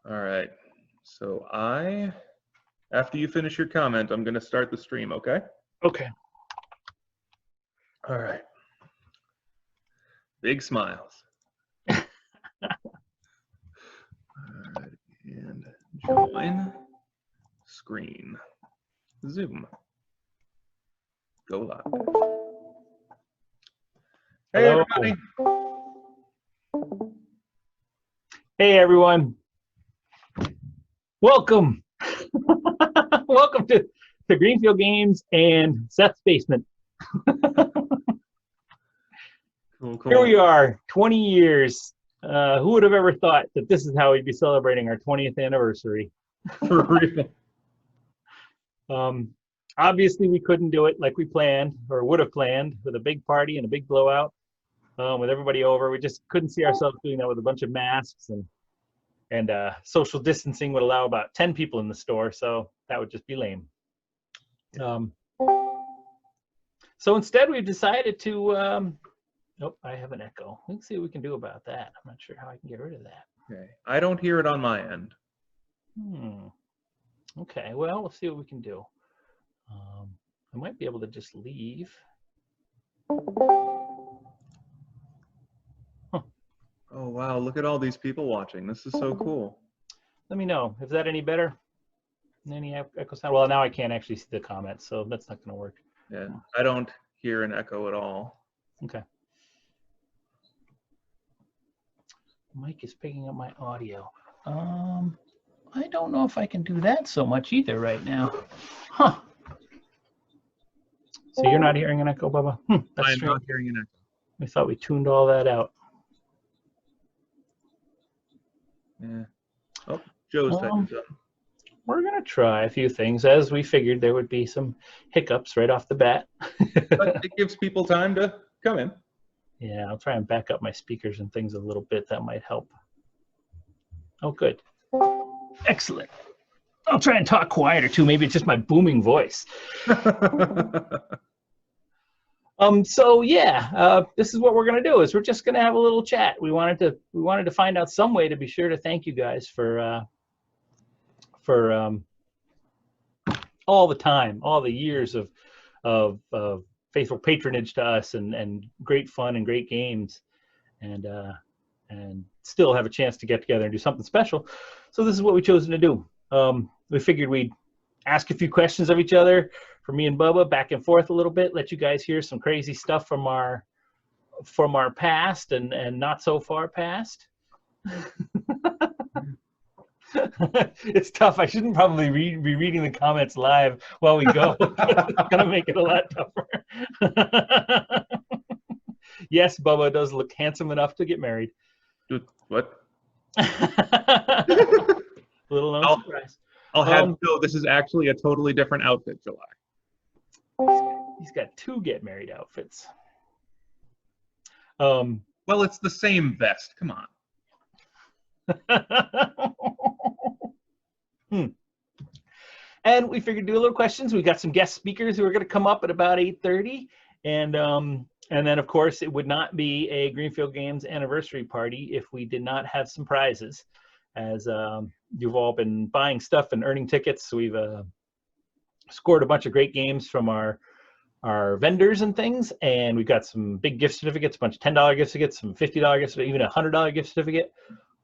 All right. So after you finish your comment, I'm going to start the stream, okay? Okay. All right. Big smiles. All right. And join screen. Zoom. Go live. Hey, Hello. everybody. Hey, everyone. Welcome. Welcome to Greenfield Games and Seth's Basement. Cool. Here we are, 20 years. Who would have ever thought that this is how we'd be celebrating our 20th anniversary? For real. Obviously, we couldn't do it like we planned or would have planned with a big party and a big blowout with everybody over. We just couldn't see ourselves doing that with a bunch of masks, and social distancing would allow about 10 people in the store, so that would just be lame. So instead, we've decided to, oh, I have an echo. Let's see what we can do about that. I'm not sure how I can get rid of that. Okay. I don't hear it on my end. Okay, well, let's see what we can do. I might be able to just leave. Oh, wow. Look at all these people watching. This is so cool. Let me know. Is that any better? Any echo sound? Well, now I can't actually see the comments, so that's not going to work. Yeah, I don't hear an echo at all. Okay. Mic is picking up my audio. I don't know if I can do that so much either right now. Huh. So you're not hearing an echo, Bubba? That's I'm strange. not hearing an echo. We thought we tuned all that out. Yeah. Oh, Joe's typing something. We're going to try a few things, as we figured there would be some hiccups right off the bat. But it gives people time to come in. Yeah, I'll try and back up my speakers and things a little bit. That might help. Oh, good. Excellent. I'll try and talk quieter, too. Maybe it's just my booming voice. So yeah, this is what we're gonna do. Is we're just gonna have a little chat. We wanted to find out some way to be sure to thank you guys for all the time, all the years of faithful patronage to us, and great fun and great games, and still have a chance to get together and do something special. So this is what we chosen to do. We figured we'd ask a few questions of each other, for me and Bubba, back and forth a little bit, let you guys hear some crazy stuff from our past and not so far past. It's tough. I shouldn't probably be reading the comments live while we go. It's gonna make it a lot tougher. Yes, Bubba does look handsome enough to get married. Dude, what? Little known surprise. I'll have to know this is actually a totally different outfit, July. He's got two get married outfits. Well, it's the same vest. Come on. And we figured do a little questions. We got some guest speakers who are going to come up at about 8:30, and then of course it would not be a Greenfield Games anniversary party if we did not have some prizes, as you've all been buying stuff and earning tickets. So we've scored a bunch of great games from our vendors and things, and we've got some big gift certificates, a bunch of $10 gift certificates, some $50 gift certificates, even a $100 gift certificate,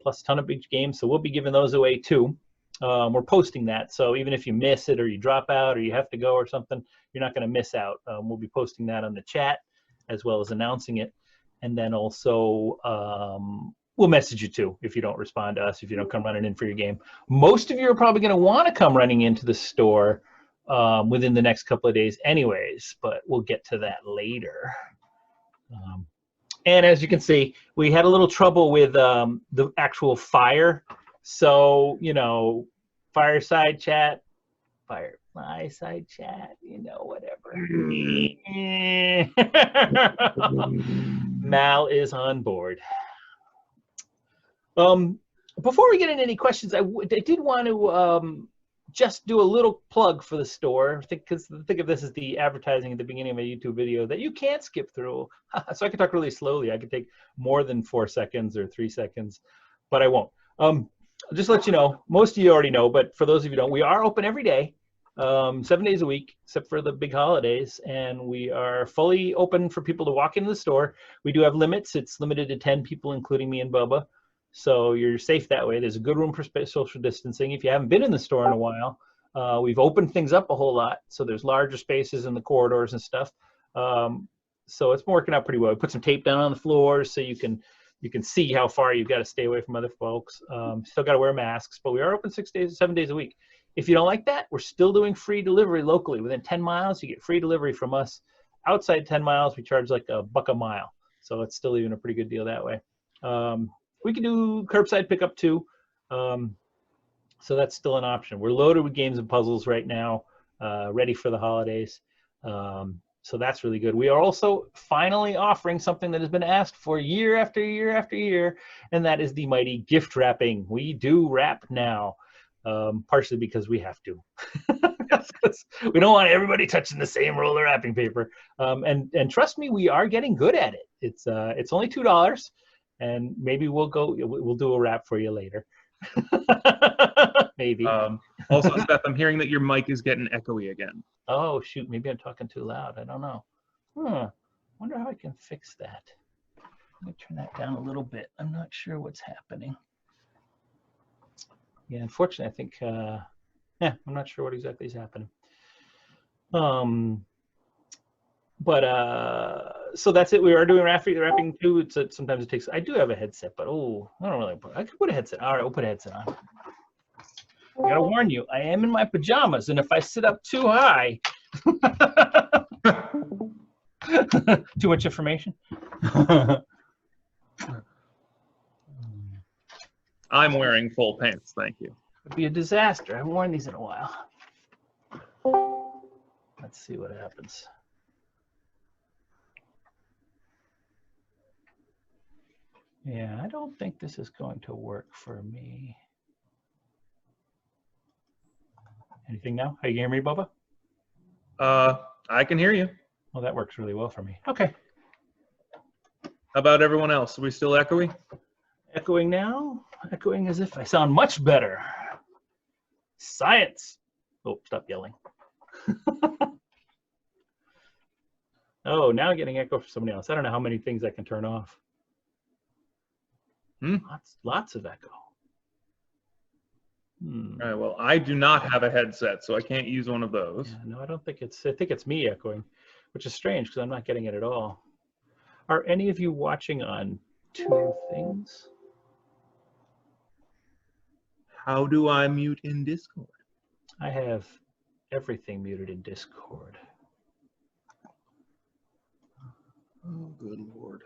plus a ton of big games. So we'll be giving those away too. We're posting that, so even if you miss it or you drop out or you have to go or something, you're not going to miss out. We'll be posting that on the chat as well as announcing it, and then also we'll message you too if you don't respond to us, if you don't come running in for your game. Most of you are probably going to want to come running into the store within the next couple of days anyways, but we'll get to that later. And as you can see, we had a little trouble with the actual fire. So, you know, fireside chat, fireside chat, you know, whatever. Mal is on board. Before we get into any questions, I did want to just do a little plug for the store. Think of this as the advertising at the beginning of a YouTube video that you can't skip through. So I can talk really slowly. I could take more than 4 seconds or 3 seconds, but I won't. just to let you know, most of you already know, but for those of you who don't, we are open every day, 7 days a week, except for the big holidays, and we are fully open for people to walk into the store. We do have limits. It's limited to 10 people, including me and Bubba, so you're safe that way. There's a good room for social distancing. If you haven't been in the store in a while, we've opened things up a whole lot, so there's larger spaces in the corridors and stuff. So it's working out pretty well. We put some tape down on the floors so you can see how far you've got to stay away from other folks. Still got to wear masks, but we are open 7 days a week. If you don't like that, we're still doing free delivery locally. Within 10 miles, you get free delivery from us. Outside 10 miles, we charge like $1 a mile. So it's still even a pretty good deal that way. We can do curbside pickup too. So that's still an option. We're loaded with games and puzzles right now, ready for the holidays. So that's really good. We are also finally offering something that has been asked for year after year after year, and that is the mighty gift wrapping. We do wrap now, partially because we have to. We don't want everybody touching the same roll of wrapping paper. And trust me, we are getting good at it. It's only $2, and maybe we'll do a wrap for you later. Maybe. Also, Seth, I'm hearing that your mic is getting echoey again. Oh, shoot. Maybe I'm talking too loud. I don't know. Wonder how I can fix that. Let me turn that down a little bit. I'm not sure what's happening. Yeah, unfortunately, I think, I'm not sure what exactly is happening. So that's it. We are doing wrapping too. Sometimes it takes, I do have a headset, but I don't really I could put a headset. All right, we'll put a headset on. I gotta warn you, I am in my pajamas, and if I sit up too high, too much information. I'm wearing full pants, thank you. It'd be a disaster. I haven't worn these in a while. Let's see what happens. Yeah, I don't think this is going to work for me. Anything now? Are you hear me, Bubba? I can hear you. Well, that works really well for me. Okay. How about everyone else? Are we still echoey? Echoing now? Echoing as if I sound much better. Science. Oh, stop yelling. Oh, now I'm getting echo from somebody else. I don't know how many things I can turn off. Lots of echo. All right, well, I do not have a headset, so I can't use one of those. Yeah, no, I think it's me echoing, which is strange because I'm not getting it at all. Are any of you watching on two things? How do I mute in Discord? I have everything muted in Discord. Oh, good Lord.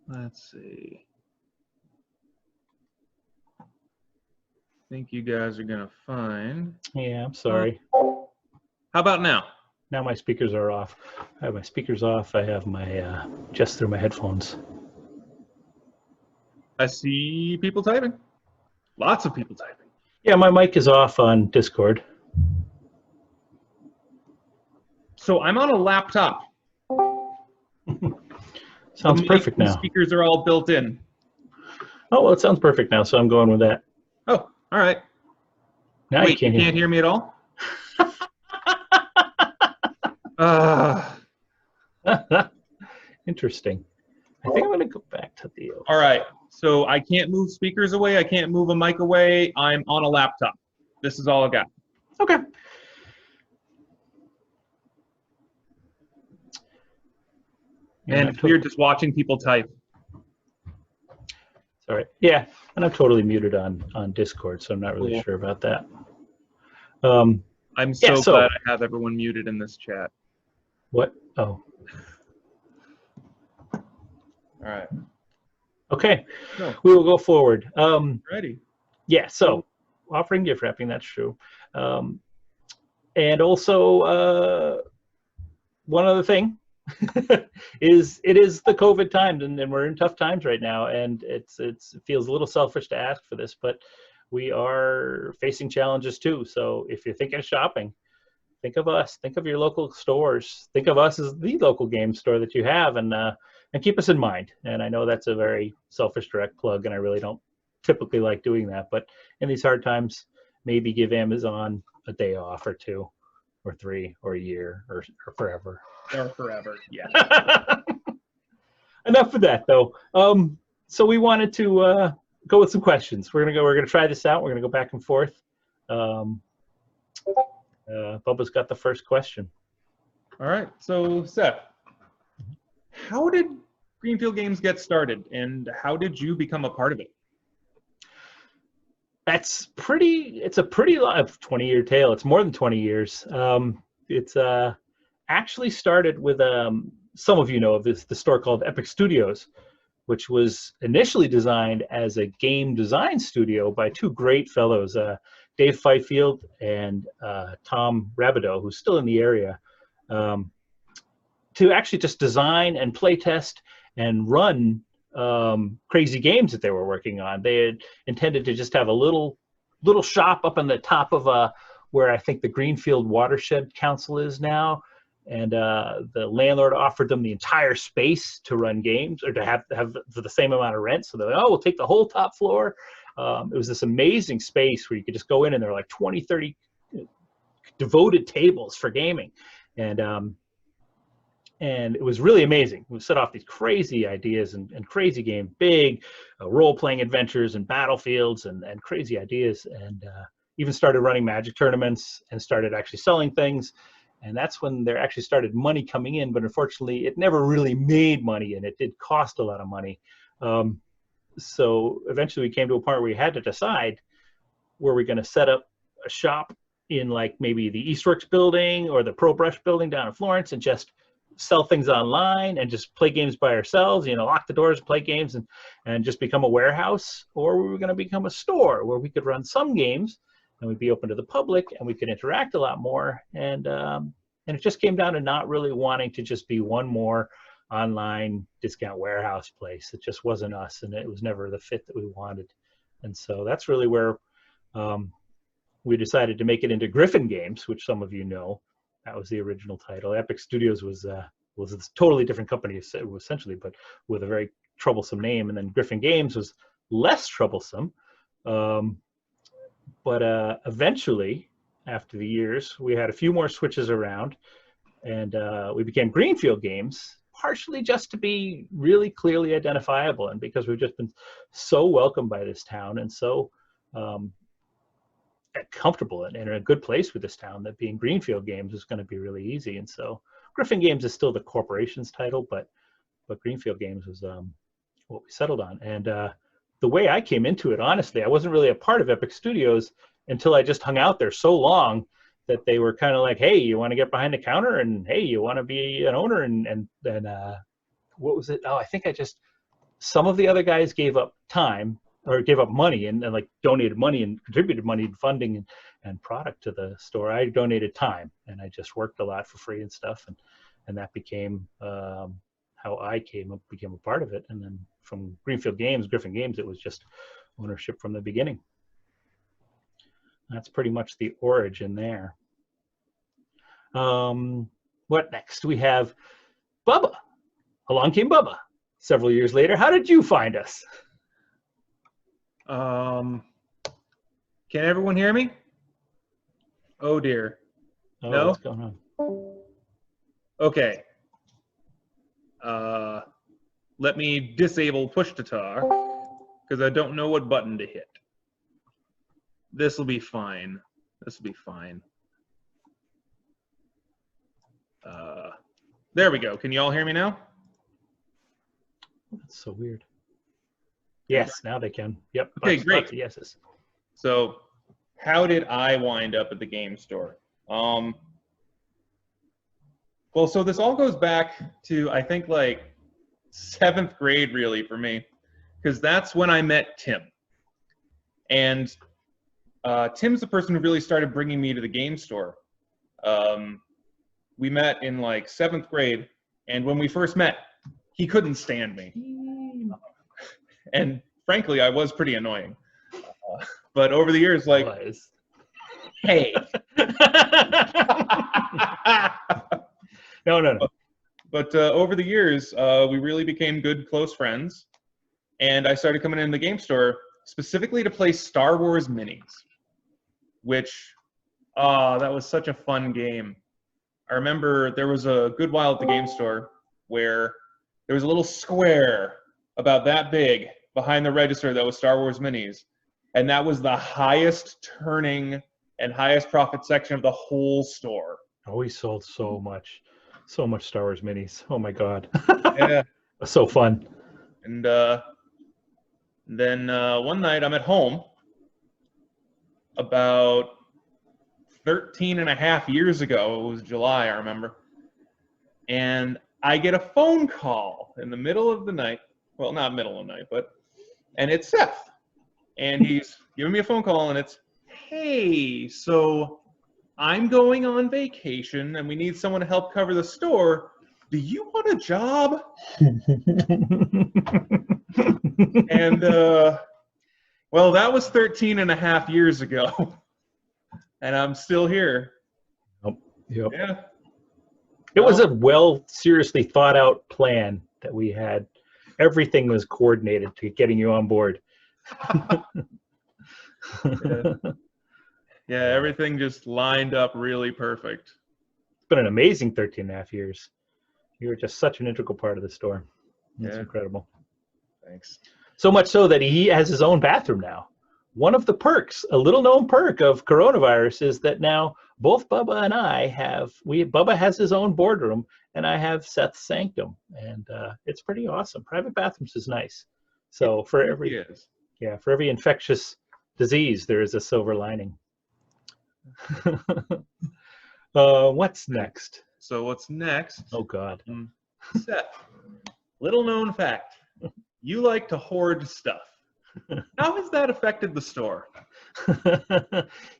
Let's see. I think you guys are gonna find. Yeah, I'm sorry. How about now? Now my speakers are off. I have my speakers off. I have my just through my headphones. I see people typing. Lots of people typing. Yeah, my mic is off on Discord. So I'm on a laptop. Sounds perfect now. Speakers are all built in. Oh, well, it sounds perfect now, so I'm going with that. Oh, all right. Now Wait, you can't hear me at all? Interesting. I think I'm going to go back to the... All right. So I can't move speakers away. I can't move a mic away. I'm on a laptop. This is all I got. Okay. And it's weird just watching people type. Sorry. Yeah, and I'm totally muted on Discord, so I'm not really sure about that. I'm so glad I have everyone muted in this chat. What? Oh. All right. Okay. No. We will go forward. Ready. Yeah, so offering gift wrapping, that's true. And also, one other thing is it is the COVID times, and we're in tough times right now, and it feels a little selfish to ask for this, but we are facing challenges too. So if you're thinking of shopping, think of us. Think of your local stores. Think of us as the local game store that you have, and keep us in mind. And I know that's a very selfish direct plug, and I really don't typically like doing that. But in these hard times, maybe give Amazon a day off or 2 or 3 or a year or forever. Or forever, yeah. Enough of that, though. So we wanted to go with some questions. We're gonna try this out. We're gonna go back and forth. Bubba's got the first question. All right. So Seth, how did Greenfield Games get started, and how did you become a part of it? It's a pretty long 20-year tale. It's more than 20 years. It's actually started with some of you know of this, the store called Epic Studios, which was initially designed as a game design studio by 2 great fellows, Dave Fifield and Tom Rabideau, who's still in the area, to actually just design and play test and run crazy games that they were working on. They had intended to just have a little shop up on the top of where I think the Greenfield Watershed Council is now. And the landlord offered them the entire space to run games, or to have for the same amount of rent. So they're like, oh, we'll take the whole top floor. It was this amazing space where you could just go in, and there were like 20, 30 devoted tables for gaming. And it was really amazing. We set off these crazy ideas and crazy games, big role-playing adventures and battlefields and crazy ideas. And even started running Magic tournaments and started actually selling things. And that's when there actually started money coming in, but unfortunately it never really made money, and it did cost a lot of money. So eventually we came to a point where we had to decide, were we going to set up a shop in like maybe the Eastworks building or the Pro Brush building down in Florence and just sell things online and just play games by ourselves, lock the doors, play games and just become a warehouse? Or were we going to become a store where we could run some games and we'd be open to the public and we could interact a lot more? And it just came down to not really wanting to just be one more online discount warehouse place. It just wasn't us, and it was never the fit that we wanted. And so that's really where we decided to make it into Griffin Games, which some of you know. That was the original title. Epic Studios was a totally different company essentially, but with a very troublesome name. And then Griffin Games was less troublesome. But eventually, after the years, we had a few more switches around, and we became Greenfield Games, partially just to be really clearly identifiable, and because we've just been so welcomed by this town and so comfortable and in a good place with this town, that being Greenfield Games is going to be really easy. And so Griffin Games is still the corporation's title, but Greenfield Games was what we settled on. And the way I came into it, honestly, I wasn't really a part of Epic Studios until I just hung out there so long that they were kind of like, hey, you want to get behind the counter? And hey, you want to be an owner? And then what was it? Oh, I think some of the other guys gave up time or gave up money and like donated money and contributed money and funding and product to the store. I donated time, and I just worked a lot for free and stuff. And that became how I became a part of it. And then from Greenfield Games, Griffin Games, it was just ownership from the beginning. That's pretty much the origin there. What next? We have Bubba. Along came Bubba several years later. How did you find us? Can everyone hear me? Oh dear. Oh, no? What's going on? Okay. Let me disable push to talk because I don't know what button to hit. This will be fine. This will be fine. There we go. Can you all hear me now? That's so weird. Yes, now they can. Yep. Okay, great. Lots of yeses. So how did I wind up at the game store? Well, so this all goes back to, I think, like 7th grade, really, for me, because that's when I met Tim. And Tim's the person who really started bringing me to the game store. We met in like 7th grade, and when we first met, he couldn't stand me. And frankly, I was pretty annoying. But over the years, like, hey, No. But over the years, we really became good, close friends. And I started coming in the game store specifically to play Star Wars Minis, which, that was such a fun game. I remember there was a good while at the game store where there was a little square about that big behind the register that was Star Wars Minis. And that was the highest turning and highest profit section of the whole store. Oh, we sold so much Star Wars Minis. Oh my God. Yeah. So fun. And then one night I'm at home about 13 and a half years ago. It was July, I remember. And I get a phone call in the middle of the night. Well, not middle of the night, and it's Seth. And he's giving me a phone call, and it's, hey, so I'm going on vacation, and we need someone to help cover the store. Do you want a job? And, well, that was 13 and a half years ago. And I'm still here. Yep. Yeah. It was a seriously thought out plan that we had. Everything was coordinated to getting you on board. Yeah, everything just lined up really perfect. It's been an amazing 13 and a half years. You were just such an integral part of the store. It's incredible. Thanks. So much so that he has his own bathroom now. One of the perks, a little known perk of coronavirus, is that now both Bubba and I Bubba has his own boardroom and I have Seth's sanctum. And it's pretty awesome. Private bathrooms is nice. So for every infectious disease, there is a silver lining. What's next? So what's next? Oh God. Seth, little known fact. You like to hoard stuff. How has that affected the store?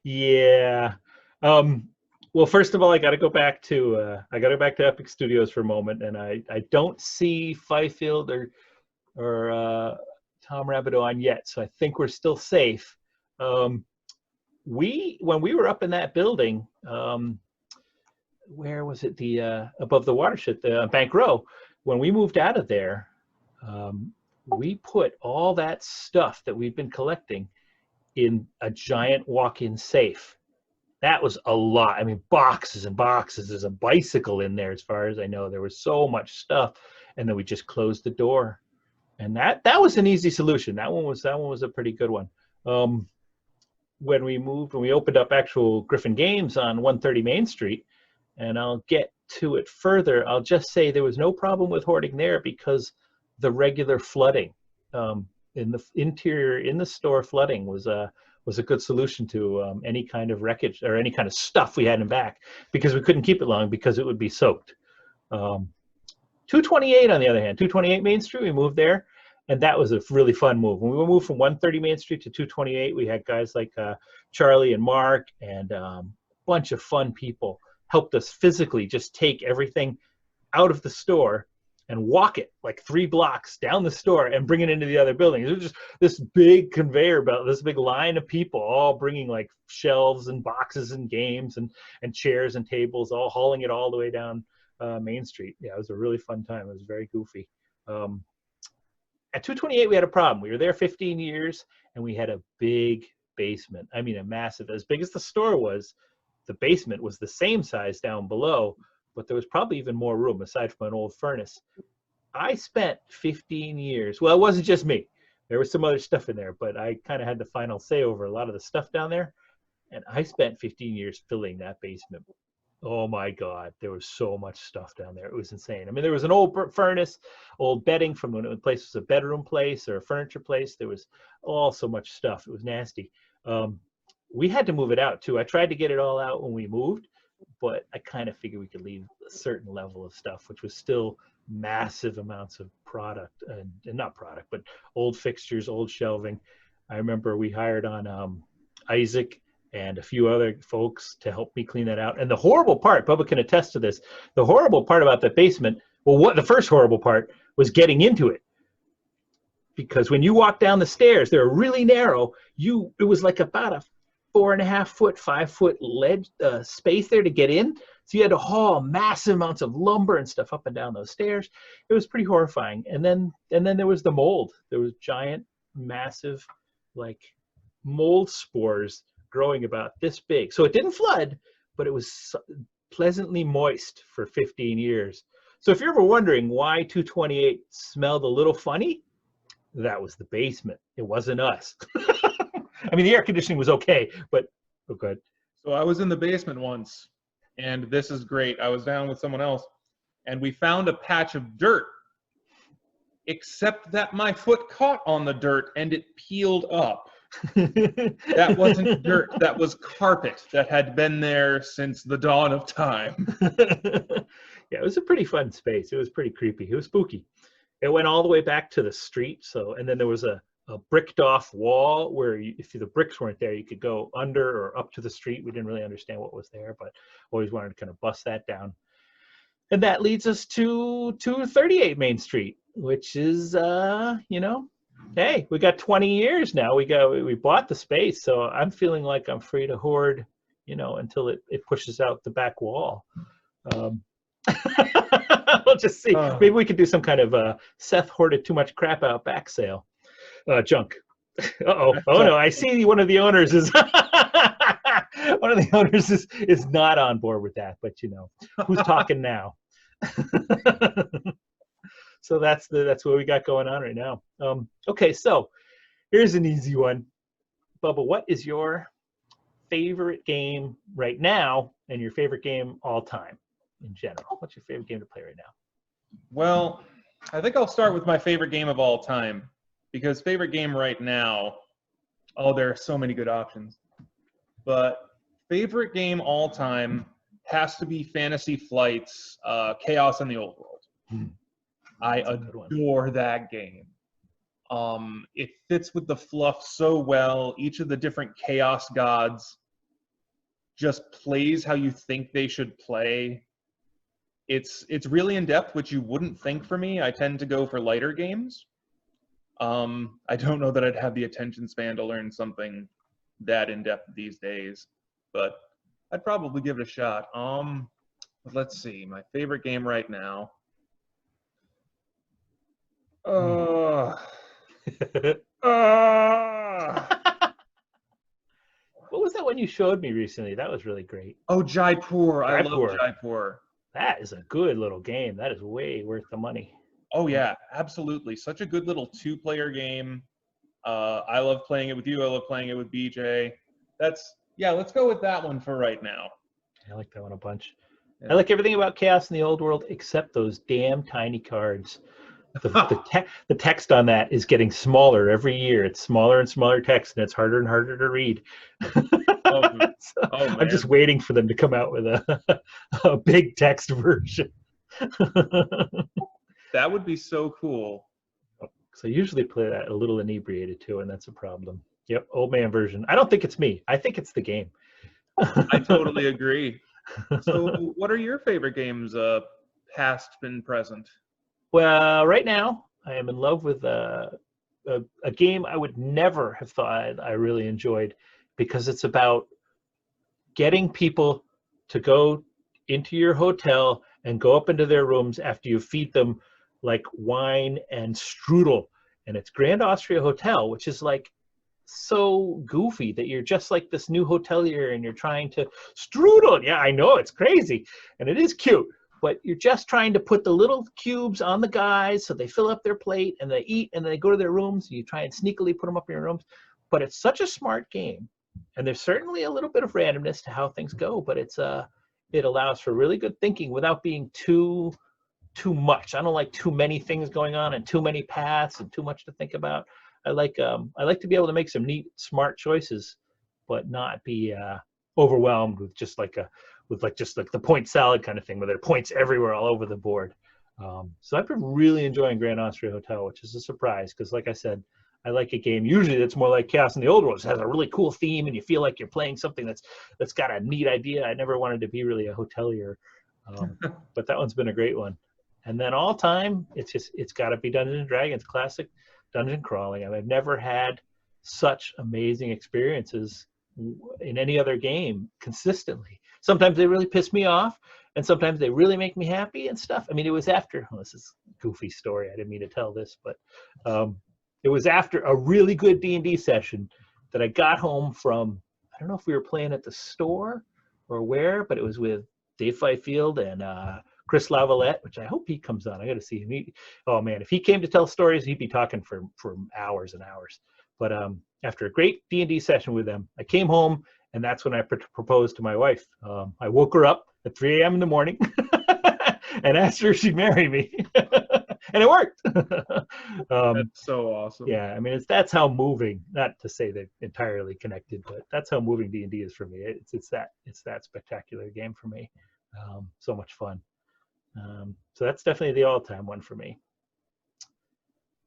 Yeah. Well, first of all, I got to go back to Epic Studios for a moment, and I don't see Fifield or Tom Rabideau on yet, so I think we're still safe. When we were up in that building, where was it? The above the watershed, the Bank Row. When we moved out of there, we put all that stuff that we've been collecting in a giant walk-in safe. That was a lot. I mean, boxes and boxes. There's a bicycle in there, as far as I know. There was so much stuff, and then we just closed the door. And that was an easy solution. That one was a pretty good one. When we opened up actual Griffin Games on 130 Main Street, and I'll get to it further. I'll just say there was no problem with hoarding there because the regular flooding in the interior in the store flooding was a good solution to any kind of wreckage or any kind of stuff we had in back, because we couldn't keep it long because it would be soaked. 228 on the other hand, 228 Main Street, we moved there, and that was a really fun move. When we moved from 130 Main Street to 228, we had guys like Charlie and Mark and a bunch of fun people helped us physically just take everything out of the store and walk it like 3 blocks down the store and bring it into the other building. It was just this big conveyor belt, this big line of people all bringing like shelves and boxes and games and chairs and tables, all hauling it all the way down Main Street. Yeah, it was a really fun time. It was very goofy. At 228, we had a problem. We were there 15 years, and we had a big basement. I mean, a massive, as big as the store was, the basement was the same size down below, but there was probably even more room aside from an old furnace. I spent 15 years. Well, it wasn't just me. There was some other stuff in there, but I kind of had the final say over a lot of the stuff down there. And I spent 15 years filling that basement. Oh my God, there was so much stuff down there. It was insane. I mean, there was an old furnace, old bedding from when the place was a bedroom place or a furniture place. There was all so much stuff. It was nasty. We had to move it out too. I tried to get it all out when we moved, but I kind of figured we could leave a certain level of stuff, which was still massive amounts of product, and not product, but old fixtures, old shelving. I remember we hired on Isaac and a few other folks to help me clean that out. And the horrible part, Bubba can attest to this, the horrible part about the basement, well, the first horrible part was getting into it. Because when you walk down the stairs, they're really narrow. It was like about 4.5 foot, 5 foot ledge space there to get in. So you had to haul massive amounts of lumber and stuff up and down those stairs. It was pretty horrifying. And then there was the mold. There was giant, massive, like mold spores growing about this big. So it didn't flood, but it was pleasantly moist for 15 years. So if you're ever wondering why 228 smelled a little funny, that was the basement. It wasn't us. I mean, the air conditioning was okay, but oh, good. So I was in the basement once, and this is great. I was down with someone else, and we found a patch of dirt, except that my foot caught on the dirt and it peeled up. That wasn't dirt. That was carpet that had been there since the dawn of time. Yeah, it was a pretty fun space. It was pretty creepy. It was spooky. It went all the way back to the street. So, and then there was a bricked off wall where if the bricks weren't there, you could go under or up to the street. We didn't really understand what was there, but always wanted to kind of bust that down. And that leads us to 238 Main Street, which is, you know, hey, we got 20 years now. We bought the space, so I'm feeling like I'm free to hoard, you know, until it pushes out the back wall. We'll just see. Maybe we could do some kind of Seth hoarded too much crap out back sale. Junk. Oh no, I see one of the owners is is not on board with that, but you know, who's talking now? So that's what we got going on right now. Okay, so here's an easy one. Bubba, what is your favorite game right now and your favorite game all time in general? What's your favorite game to play right now? Well, I think I'll start with my favorite game of all time, because favorite game right now, oh, there are so many good options. But favorite game all time has to be Fantasy Flight's Chaos in the Old World. I adore that game. It fits with the fluff so well. Each of the different chaos gods just plays how you think they should play. It's really in depth, which you wouldn't think for me. I tend to go for lighter games. I don't know that I'd have the attention span to learn something that in depth these days, but I'd probably give it a shot. Let's see, my favorite game right now. What was that one you showed me recently? That was really great. Oh, Jaipur. I love Jaipur. That is a good little game. That is way worth the money. Oh, yeah, absolutely. Such a good little two-player game. I love playing it with you. I love playing it with BJ. Let's go with that one for right now. I like that one a bunch. Yeah. I like everything about Chaos in the Old World except those damn tiny cards. The text on that is getting smaller every year. It's smaller and smaller text, and it's harder and harder to read. I'm just waiting for them to come out with a big text version. That would be so cool. So I usually play that a little inebriated too, and that's a problem. Yep, old man version. I don't think it's me. I think it's the game. I totally agree. So what are your favorite games, past and present? Well, right now I am in love with a game I would never have thought I really enjoyed, because it's about getting people to go into your hotel and go up into their rooms after you feed them like wine and strudel. And it's Grand Austria Hotel, which is like so goofy that you're just like this new hotelier and you're trying to strudel. Yeah, I know, it's crazy. And it is cute. But you're just trying to put the little cubes on the guys so they fill up their plate and they eat and then they go to their rooms. And you try and sneakily put them up in your rooms. But it's such a smart game. And there's certainly a little bit of randomness to how things go, but it allows for really good thinking without being too much. I don't like too many things going on and too many paths and too much to think about. I like to be able to make some neat, smart choices, but not be overwhelmed with just like the point salad kind of thing where there are points everywhere all over the board. So I've been really enjoying Grand Austria Hotel, which is a surprise because, like I said, I like a game usually that's more like Chaos in the Old World. It has a really cool theme and you feel like you're playing something that's got a neat idea. I never wanted to be really a hotelier, but that one's been a great one. And then all time, it's got to be Dungeons & Dragons, classic dungeon crawling. I've never had such amazing experiences in any other game consistently. Sometimes they really piss me off, and sometimes they really make me happy and stuff. I mean, it was after, well, this is a goofy story. I didn't mean to tell this, but it was after a really good D&D session that I got home from, I don't know if we were playing at the store or where, but it was with Dave Fifield and Chris Lavalette, which I hope he comes on. I got to see him. Oh man, if he came to tell stories, he'd be talking for hours and hours. But after a great D&D session with them, I came home, and that's when I proposed to my wife. I woke her up at 3 a.m. in the morning and asked her if she'd marry me. And it worked. That's so awesome. Yeah, I mean, that's how moving, not to say they're entirely connected, but that's how moving D&D is for me. It's that spectacular game for me. So much fun. So that's definitely the all-time one for me.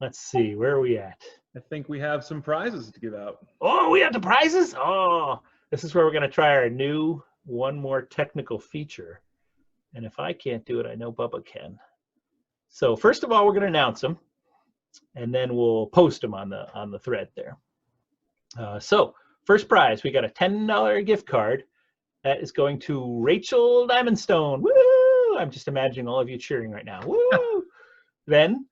Let's see, where are we at? I think we have some prizes to give out. Oh, we have the prizes? Oh, this is where we're going to try our new one more technical feature. And if I can't do it, I know Bubba can. So first of all, we're going to announce them, and then we'll post them on the thread there. So first prize, we got a $10 gift card that is going to Rachel Diamondstone. Woo! I'm just imagining all of you cheering right now. Woo! Then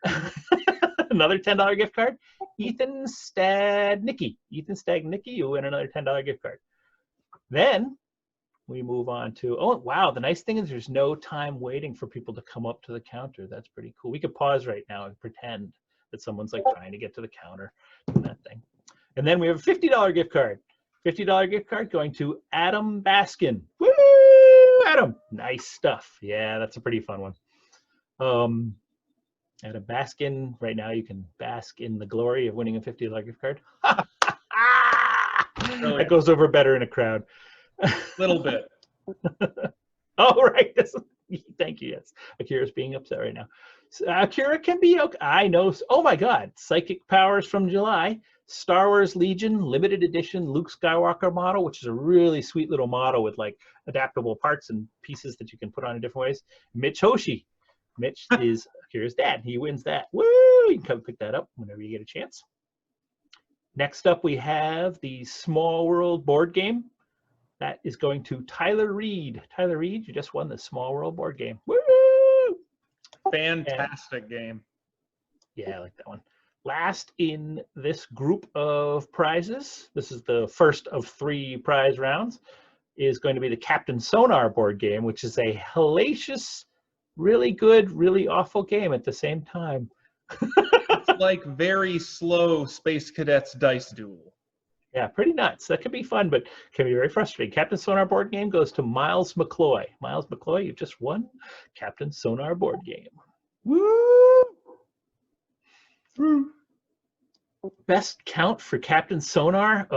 another $10 gift card. Ethan Stagnicki. You win another $10 gift card. Then we move on to, oh, wow. The nice thing is there's no time waiting for people to come up to the counter. That's pretty cool. We could pause right now and pretend that someone's like trying to get to the counter and that thing. And then we have a $50 gift card. $50 gift card going to Adam Baskin. Woo, Adam. Nice stuff. Yeah, that's a pretty fun one. Adam Baskin, right now you can bask in the glory of winning a $50 gift card. That goes over better in a crowd. Little bit. Oh, right. Thank you. Yes. Akira's being upset right now. Akira can be okay. I know. Oh my God. Psychic powers from July. Star Wars Legion limited edition Luke Skywalker model, which is a really sweet little model with like adaptable parts and pieces that you can put on in different ways. Mitch Hoshi. Mitch is Akira's dad. He wins that. Woo! You can come pick that up whenever you get a chance. Next up, we have the Small World board game. That is going to Tyler Reed. Tyler Reed, you just won the Small World board game. Woo! Fantastic game. Yeah, I like that one. Last in this group of prizes, this is the first of 3 prize rounds, is going to be the Captain Sonar board game, which is a hellacious, really good, really awful game at the same time. It's like very slow Space Cadets dice duel. Yeah, pretty nuts. That can be fun, but can be very frustrating. Captain Sonar board game goes to Miles McCloy. Miles McCloy, you've just won Captain Sonar board game. Woo! Best count for Captain Sonar?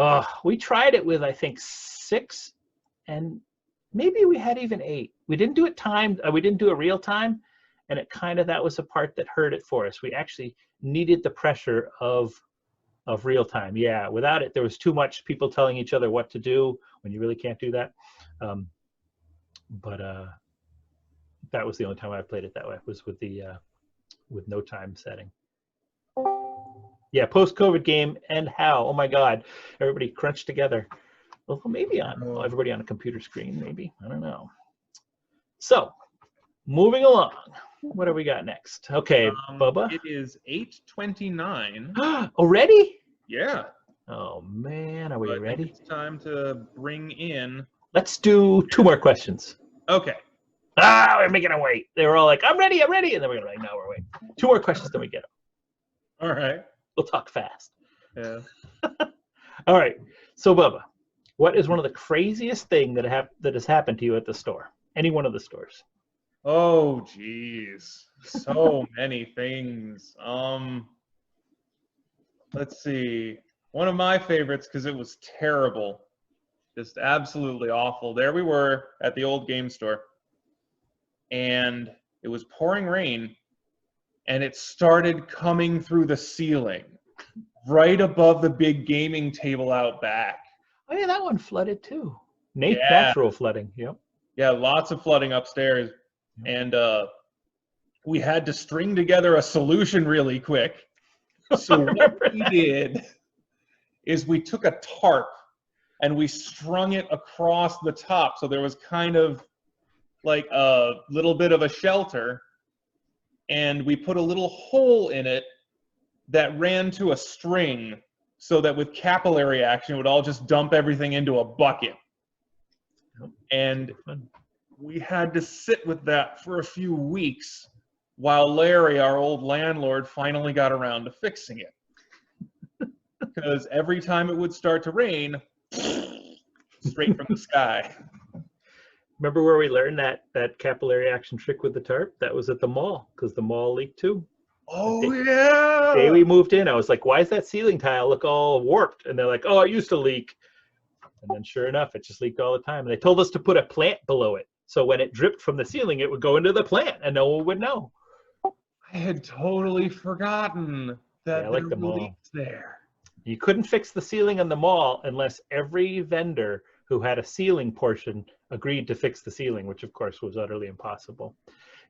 We tried it with, I think, 6, and maybe we had even 8. We didn't do it timed. We didn't do it real time, and it kind of, that was the part that hurt it for us. We actually needed the pressure of real time. Yeah, without it, there was too much people telling each other what to do when you really can't do that. But that was the only time I played it that way, was with the with no time setting. Yeah, post-COVID game and how? Oh my God, everybody crunched together. Well, maybe on everybody on a computer screen, maybe. I don't know. So, moving along. What do we got next? Okay, Bubba. It is 8:29. Already? Yeah. Oh man, are we ready? It's time to bring in. Let's do 2 more questions. Okay. We're making them wait. They were all like, "I'm ready, I'm ready," and then we're gonna like, "No, we're waiting." 2 more questions, then we get them. All right. We'll talk fast. Yeah. All right. So, Bubba, what is one of the craziest thing that has happened to you at the store? Any one of the stores? Oh, geez. So many things. Let's see. One of my favorites, because it was terrible. Just absolutely awful. There we were at the old game store. And it was pouring rain. And it started coming through the ceiling. Right above the big gaming table out back. Oh, yeah, that one flooded too. Natural flooding, yep. Yeah, lots of flooding upstairs. And we had to string together a solution really quick. So what we did is we took a tarp and we strung it across the top. So there was kind of like a little bit of a shelter, and we put a little hole in it that ran to a string so that with capillary action, it would all just dump everything into a bucket. And we had to sit with that for a few weeks while Larry, our old landlord, finally got around to fixing it. Because every time it would start to rain, straight from the sky. Remember where we learned that capillary action trick with the tarp? That was at the mall, because the mall leaked too. Oh, yeah! The day we moved in, I was like, why is that ceiling tile look all warped? And they're like, oh, it used to leak. And then sure enough, it just leaked all the time. And they told us to put a plant below it. So when it dripped from the ceiling, it would go into the plant and no one would know. I had totally forgotten that Yeah, like there the were mall. leaks there. You couldn't fix the ceiling in the mall unless every vendor who had a ceiling portion agreed to fix the ceiling, which of course was utterly impossible.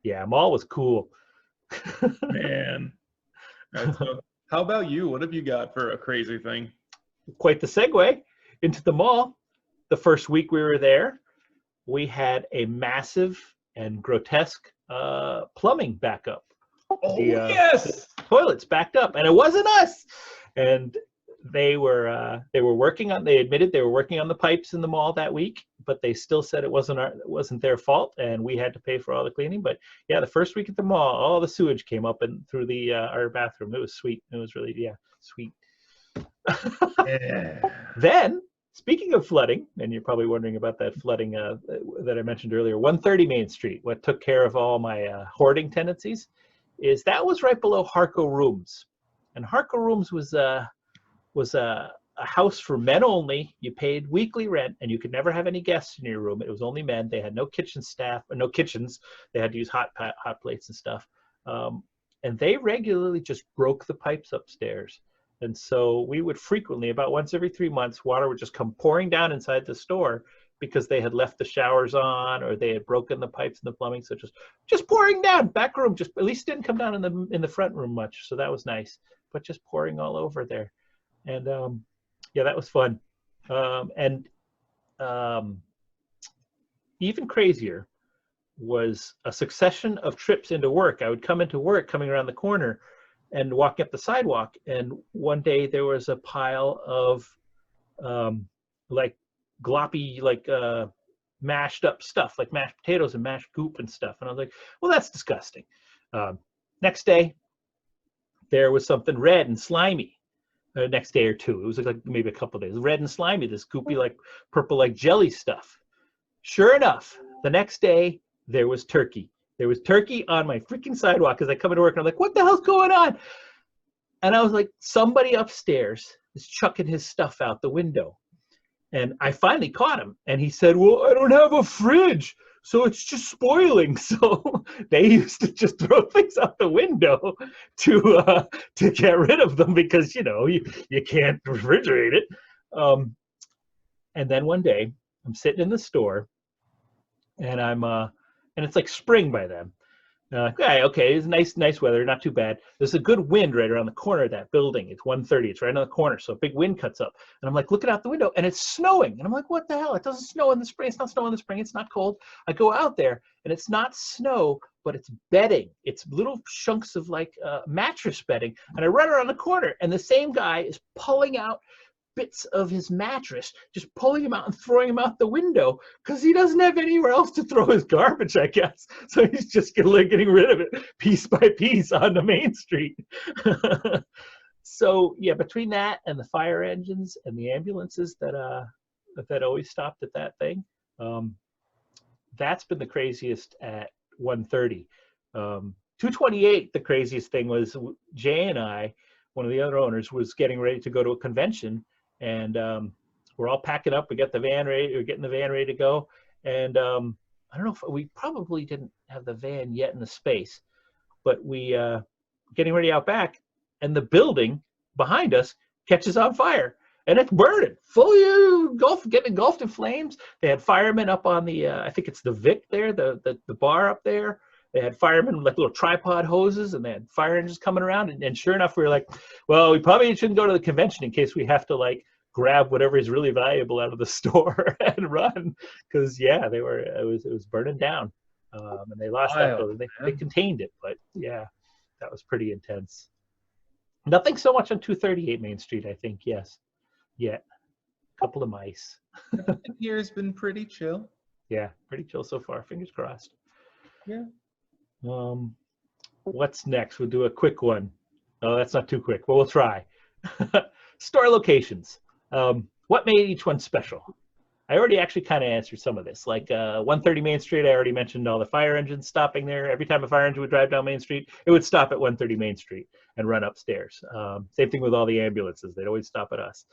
Yeah, mall was cool. Man. All right, so how about you? What have you got for a crazy thing? Quite the segue into the mall. The first week we were there, we had a massive and grotesque plumbing backup. Oh, yes! The toilets backed up, and it wasn't us. And they admitted they were working on the pipes in the mall that week, but they still said it wasn't their fault, and we had to pay for all the cleaning. But yeah, the first week at the mall, all the sewage came up and through the our bathroom. It was sweet. It was really sweet. Yeah. Then, speaking of flooding, and you're probably wondering about that flooding that I mentioned earlier, 130 Main Street, what took care of all my hoarding tendencies, is that was right below Harco Rooms. And Harco Rooms was a house for men only. You paid weekly rent, and you could never have any guests in your room. It was only men. They had no kitchen staff, or no kitchens. They had to use hot plates and stuff. And they regularly just broke the pipes upstairs. And so we would frequently, about once every 3 months, water would just come pouring down inside the store because they had left the showers on or they had broken the pipes in the plumbing. So just pouring down. Back room, just at least didn't come down in the front room much. So that was nice. But just pouring all over there. And yeah, that was fun. Even crazier was a succession of trips into work. I would come into work coming around the corner and walking up the sidewalk, and one day there was a pile of like gloppy, like mashed up stuff, like mashed potatoes and mashed goop and stuff. And I was like, well, that's disgusting. Next day, there was something red and slimy. Next day or two, it was like maybe a couple of days, red and slimy, this goopy, like purple, like jelly stuff. Sure enough, the next day, there was turkey. There was turkey on my freaking sidewalk as I come into work, and I'm like, what the hell's going on? And I was like, somebody upstairs is chucking his stuff out the window. And I finally caught him, and he said, well, I don't have a fridge, so it's just spoiling. So they used to just throw things out the window to get rid of them because, you know, you can't refrigerate it. And then one day, I'm sitting in the store, and and it's like spring by then. Okay, it's nice weather, not too bad. There's a good wind right around the corner of that building. It's 130, it's right on the corner, so a big wind cuts up. And I'm like looking out the window, and it's snowing. And I'm like, what the hell? It doesn't snow in the spring. It's not snow in the spring. It's not cold. I go out there, and it's not snow, but it's bedding. It's little chunks of like mattress bedding. And I run around the corner, and the same guy is pulling out bits of his mattress, just pulling him out and throwing him out the window because he doesn't have anywhere else to throw his garbage, I guess. So he's just getting rid of it piece by piece on the main street. So yeah, between that and the fire engines and the ambulances that always stopped at that thing, that's been the craziest at 130. 228, the craziest thing was Jay and I, one of the other owners, was getting ready to go to a convention. And we're all packing up. We got the van ready. We're getting the van ready to go. And I don't know if we probably didn't have the van yet in the space, but we getting ready out back, and the building behind us catches on fire, and it's burning, fully getting engulfed in flames. They had firemen up on the I think it's the Vic there, the bar up there. They had firemen with like little tripod hoses, and they had fire engines coming around. And sure enough, we were like, well, we probably shouldn't go to the convention in case we have to like grab whatever is really valuable out of the store and run, because yeah, it was burning down, and they lost that Wild, building. They man. contained it, but yeah, that was pretty intense. Nothing so much on 238 Main Street, I think. Yes, yet a couple of mice. Everything here has been pretty chill. Yeah, pretty chill so far. Fingers crossed. Yeah. What's next? We'll do a quick one. Oh, that's not too quick, but we'll try. Store locations. What made each one special? I already actually kind of answered some of this. Like 130 Main Street, I already mentioned all the fire engines stopping there. Every time a fire engine would drive down Main Street, it would stop at 130 Main Street and run upstairs. Same thing with all the ambulances. They'd always stop at us.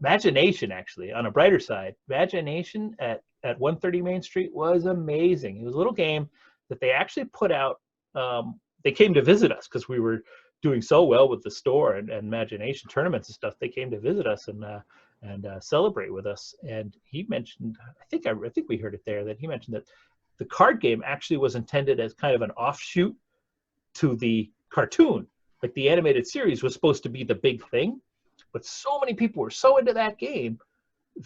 Imagination, actually, on a brighter side, Imagination at 130 Main Street was amazing. It was a little game that they actually put out. They came to visit us because we were doing so well with the store and Imagination tournaments and stuff. They came to visit us and celebrate with us. And he mentioned, I think we heard it there, that he mentioned that the card game actually was intended as kind of an offshoot to the cartoon. Like the animated series was supposed to be the big thing, but so many people were so into that game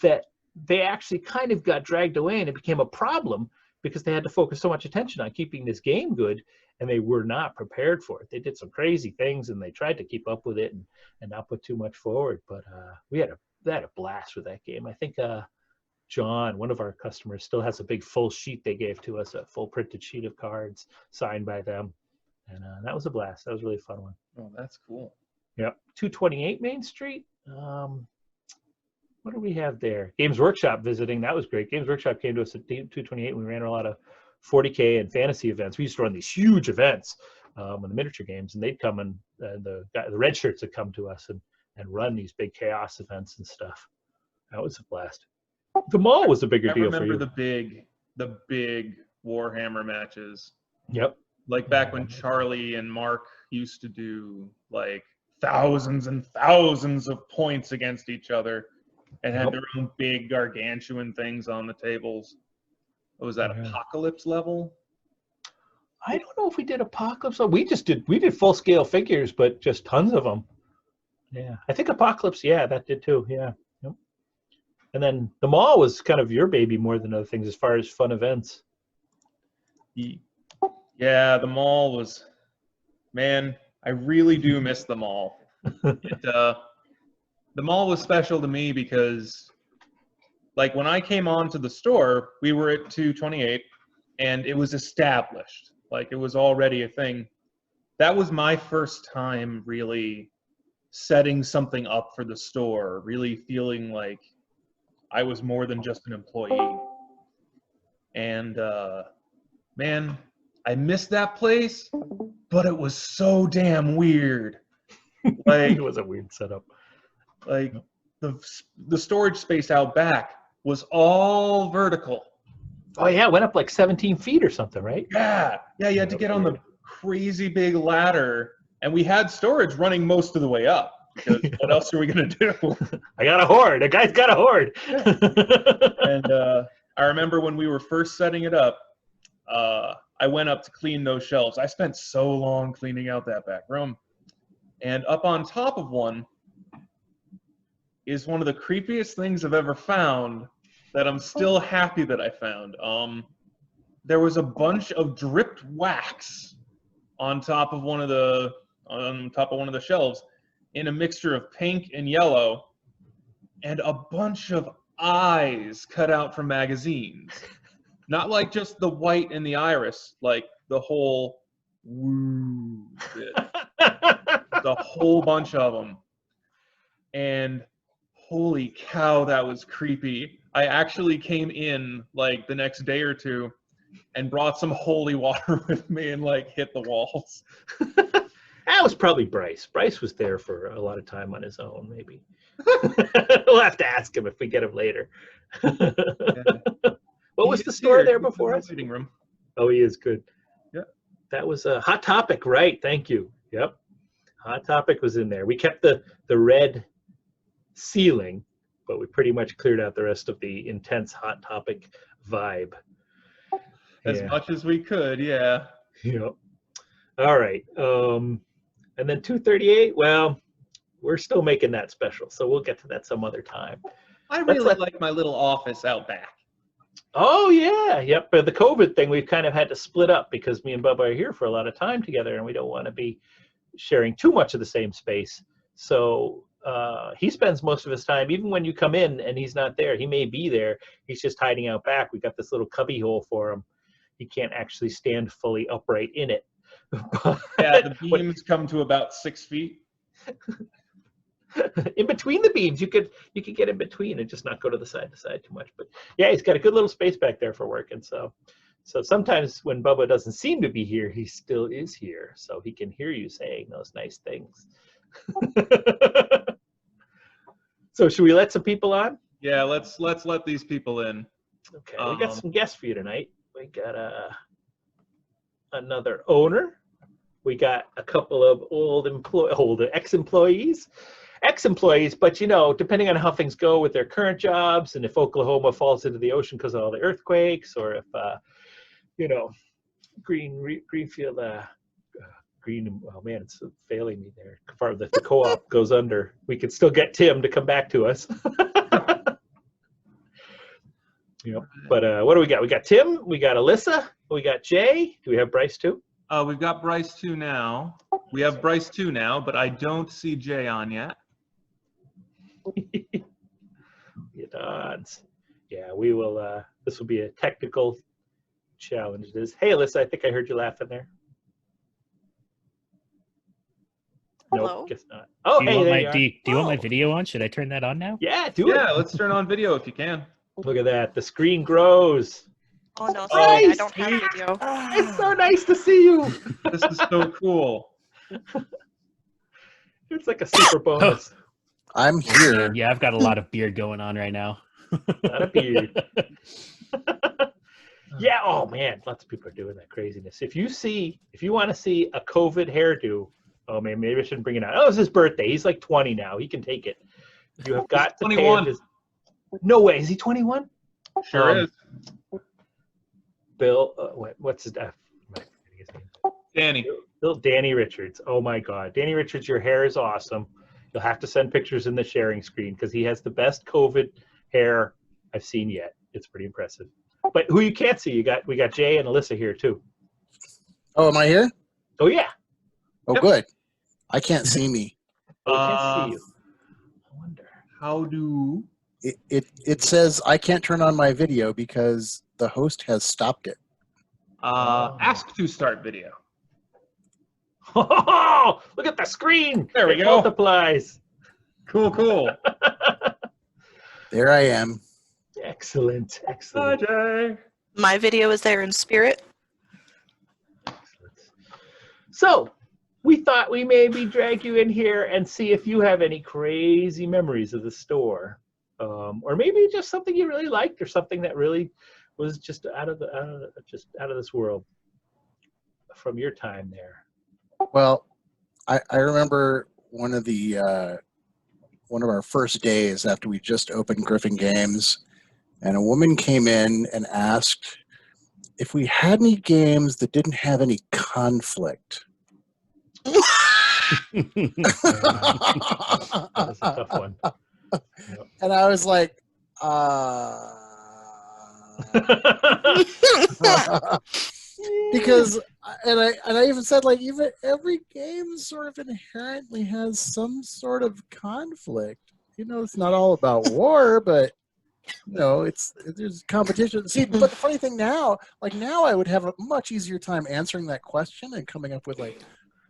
that they actually kind of got dragged away, and it became a problem because they had to focus so much attention on keeping this game good, and they were not prepared for it. They did some crazy things, and they tried to keep up with it and not put too much forward. But we had a blast with that game. I think John, one of our customers, still has a big full sheet they gave to us, a full printed sheet of cards signed by them. And that was a blast. That was a really fun one. Oh, that's cool. Yep. 228 Main Street. What do we have there? Games Workshop visiting. That was great. Games Workshop came to us at 228. We ran a lot of 40K and fantasy events. We used to run these huge events in the miniature games, and they'd come and the red shirts would come to us and run these big chaos events and stuff. That was a blast. The mall was a bigger deal for you. I remember the big Warhammer matches. Yep. Like back when Charlie and Mark used to do like thousands and thousands of points against each other and had their own big gargantuan things on the tables. What was that, Apocalypse level? I don't know if we did Apocalypse. We did full scale figures, but just tons of them. Yeah, I think Apocalypse, yeah, that did too. Yeah. Yep. And then the mall was kind of your baby more than other things as far as fun events. Yeah, the mall was, man, I really do miss the mall. The mall was special to me because, like, when I came on to the store, we were at 228, and it was established. Like, it was already a thing. That was my first time really setting something up for the store, really feeling like I was more than just an employee. And, man, I missed that place, but it was so damn weird. Like, it was a weird setup. Like, the storage space out back was all vertical. Oh yeah, it went up like 17 feet or something, right? Yeah, you had to get on the crazy big ladder, and we had storage running most of the way up. Because what else are we gonna do? I got a hoard. A guy's got a hoard. And I remember when we were first setting it up, I went up to clean those shelves. I spent so long cleaning out that back room. And up on top of one is one of the creepiest things I've ever found that I'm still happy that I found. There was a bunch of dripped wax on top of one of the shelves in a mixture of pink and yellow, and a bunch of eyes cut out from magazines. Not like just the white and the iris, like the whole woo bit. The whole bunch of them. And holy cow, that was creepy. I actually came in like the next day or two and brought some holy water with me and like hit the walls. That was probably Bryce. Bryce was there for a lot of time on his own, maybe. We'll have to ask him if we get him later. What was the store there before us? Waiting room. Oh, he is good. Yeah. That was a Hot Topic, right? Thank you. Yep. Hot Topic was in there. We kept the red ceiling, but we pretty much cleared out the rest of the intense Hot Topic vibe. As much as we could, yeah. Yep. All right. And then 238, well, we're still making that special, so we'll get to that some other time. I really like my little office out back. Oh yeah, yep. But the COVID thing, we've kind of had to split up because me and Bubba are here for a lot of time together, and we don't want to be sharing too much of the same space. So he spends most of his time, even when you come in and he's not there. He may be there. He's just hiding out back. We got this little cubby hole for him. He can't actually stand fully upright in it. Yeah, the beams come to about 6 feet. In between the beams, you could get in between and just not go to the side too much. But yeah, he's got a good little space back there for working. So sometimes when Bubba doesn't seem to be here, he still is here, so he can hear you saying those nice things. So should we let some people on? Yeah, let's let these people in. Okay, we got some guests for you tonight. We got another owner. We got a couple of ex-employees, but depending on how things go with their current jobs, and if Oklahoma falls into the ocean because of all the earthquakes, or if Greenfield, oh man, it's failing me there. The co-op goes under. We could still get Tim to come back to us. But what do we got? We got Tim, we got Alyssa, we got Jay. Do we have Bryce too? We've got Bryce 2 now. We have Bryce 2 now, but I don't see Jay on yet. Yeah, we will. This will be a technical challenge. It is. Hey, Alyssa, I think I heard you laughing there. Hello. Nope, guess not. Oh, do you want my Oh. video on? Should I turn that on now? Yeah, do it. Yeah, let's turn on video if you can. Look at that. The screen grows. Oh no, sorry, I Nice. don't have video. It's so nice to see you. This is so cool. It's like a super bonus. I'm here. Yeah, I've got a lot of beard going on right now. Not a beard. Yeah. Oh man, lots of people are doing that craziness. If you want to see a COVID hairdo, oh man, maybe I shouldn't bring it out. Oh, it's his birthday. He's like 20 now. He can take it. You have got to 21. pay him. No way. Is he 21? Sure is. Bill, what's his name? Danny. Danny Richards. Oh my God, Danny Richards, your hair is awesome. You'll have to send pictures in the sharing screen because he has the best COVID hair I've seen yet. It's pretty impressive. But who you can't see, we got Jay and Alyssa here too. Oh, am I here? Oh yeah. Oh, Yep. good. I can't see me. Oh, I can't see you. I wonder. How do... It says I can't turn on my video because the host has stopped it. Ask to start video. Oh, look at the screen. There we It go. Multiplies. Cool. There I am. Excellent. Hi, Jay. My video is there in spirit. So we thought we maybe drag you in here and see if you have any crazy memories of the store, or maybe just something you really liked, or something that really was just out of this world from your time there. Well, I remember one of our first days after we just opened Griffin Games, and a woman came in and asked if we had any games that didn't have any conflict. That was a tough one. Yep. And I was like, because I even said, like, even every game sort of inherently has some sort of conflict. It's not all about war, but there's competition. See, but the funny thing now I would have a much easier time answering that question and coming up with like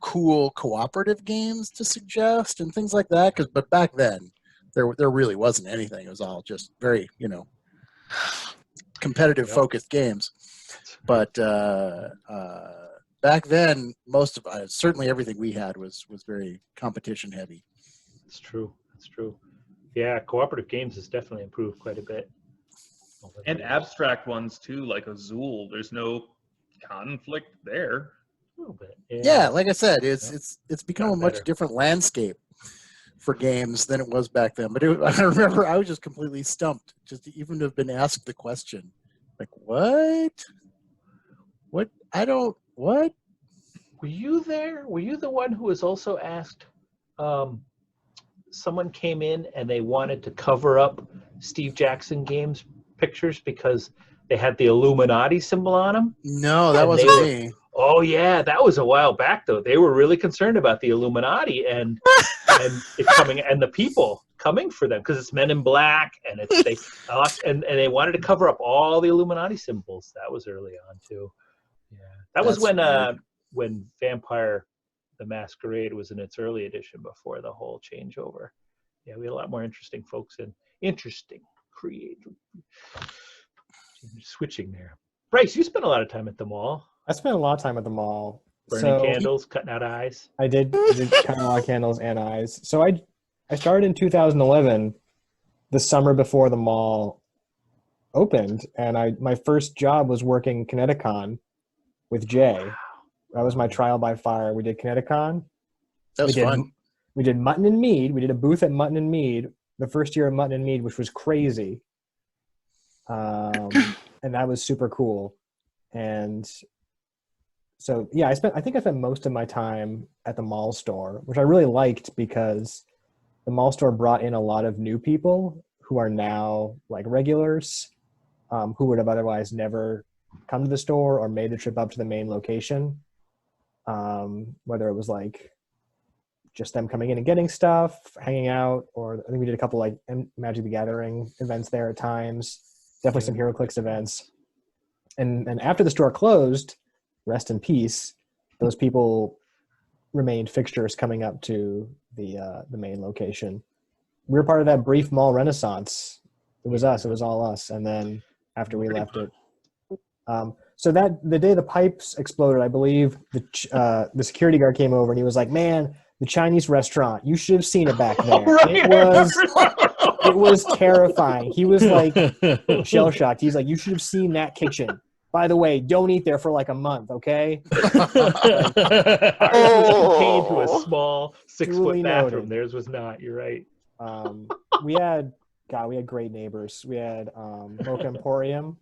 cool cooperative games to suggest and things like that. But back then there really wasn't anything. It was all just very competitive focused games. But back then, most of certainly everything we had was very competition heavy. It's true. Yeah, cooperative games has definitely improved quite a bit. And abstract ones too, like Azul. There's no conflict there. A little bit. Yeah, like I said, it's become a much better. different landscape for games than it was back then. But I remember I was just completely stumped just to even have been asked the question, like, what? What? Were you there? Were you the one who was also asked someone came in and they wanted to cover up Steve Jackson Games pictures because they had the Illuminati symbol on them? No, that And wasn't they were- me. Oh yeah, that was a while back though. They were really concerned about the Illuminati and it coming and the people coming for them because it's Men in Black and and they wanted to cover up all the Illuminati symbols. That was early on too. Yeah, that was That's when Vampire the Masquerade was in its early edition before the whole changeover. Yeah, we had a lot more interesting folks and interesting creative switching there. Bryce, you spent a lot of time at the mall. I spent a lot of time at the mall. Burning candles, cutting out eyes. I did kind of a lot of candles and eyes. So I started in 2011, the summer before the mall opened, and my first job was working Kineticon with Jay. That was my trial by fire. We did Kineticon. That was fun. We did Mutton and Mead. We did a booth at Mutton and Mead the first year of Mutton and Mead, which was crazy. And that was super cool. And so, yeah, I think I spent most of my time at the mall store, which I really liked because the mall store brought in a lot of new people who are now like regulars, who would have otherwise never come to the store or made the trip up to the main location. Whether it was like just them coming in and getting stuff, hanging out, or I think we did a couple like Magic the Gathering events there at times, definitely some HeroClix events. And after the store closed, rest in peace, those people remained fixtures coming up to the main location. We were part of that brief mall renaissance. It was us. It was all us. And then after we left it, so that the day the pipes exploded, I believe the security guard came over and he was like, "Man, the Chinese restaurant, you should have seen it back there. It was terrifying." He was like shell shocked. He's like, "You should have seen that kitchen. By the way, don't eat there for like a month, okay?" Ours was contained to a small 6-foot bathroom. Noted. Theirs was not. You're right. We had great neighbors. We had Mocha Emporium,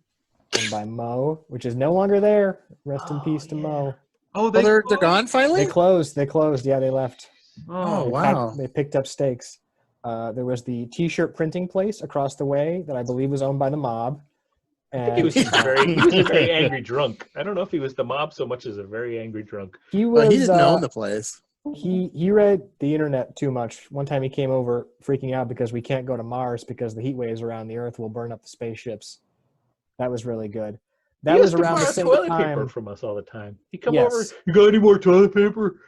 owned by Mo, which is no longer there. Rest in peace to Mo. Oh, They're gone finally? They closed. Yeah, they left. Oh, Oh, wow. They picked up stakes. There was the T-shirt printing place across the way that I believe was owned by the mob. I think he was a very angry drunk. I don't know if he was the mob so much as a very angry drunk. He was. He didn't own the place. He read the internet too much. One time he came over freaking out because we can't go to Mars because the heat waves around the Earth will burn up the spaceships. That was really good. That was around the same toilet time. paper from us all the time. He come Yes. over. You got any more toilet paper?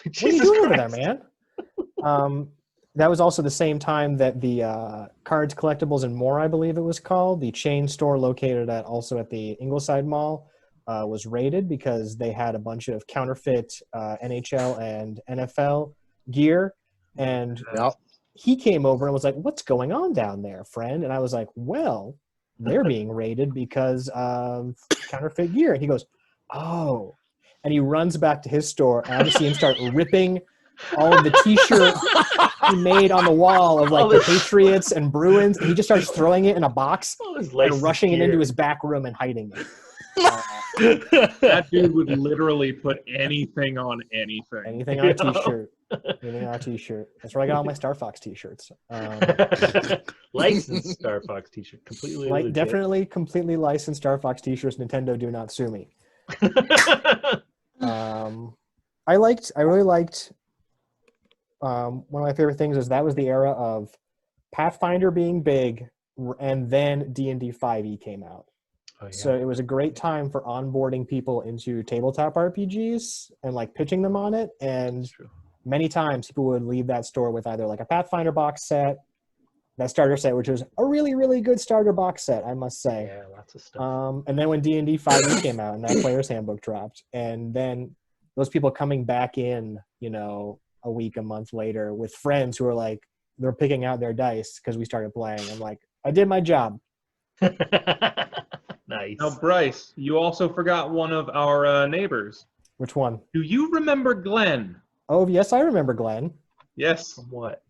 What are you doing over there, man? That was also the same time that the Cards, Collectibles, and More, I believe it was called, the chain store located also at the Ingleside Mall, was raided because they had a bunch of counterfeit NHL and NFL gear. And he came over and was like, "What's going on down there, friend?" And I was like, "Well, they're being raided because of counterfeit gear." And he goes, "Oh." And he runs back to his store, and I just see him start ripping all of the T-shirts he made on the wall of like the Patriots and Bruins, and he just starts throwing it in a box and rushing it into his back room and hiding it. That dude would literally put anything on anything. Anything on a T-shirt. Anything on a T-shirt. That's where I got all my Star Fox T-shirts. Licensed Star Fox T-shirt, completely legit. Definitely completely licensed Star Fox T-shirts. Nintendo, do not sue me. I really liked. One of my favorite things is that was the era of Pathfinder being big, and then D&D 5e came out. Oh, yeah. So it was a great time for onboarding people into tabletop RPGs and like pitching them on it. And many times people would leave that store with either like a Pathfinder box set, that starter set, which was a really, really good starter box set, I must say. Yeah, lots of stuff. And then when D&D 5e came out and that player's handbook dropped, and then those people coming back in, a week, a month later with friends who are like, they're picking out their dice because we started playing. I'm like, I did my job. Nice. Now, Bryce, you also forgot one of our neighbors. Which one? Do you remember Glenn? Oh, yes, I remember Glenn. Yes. From what?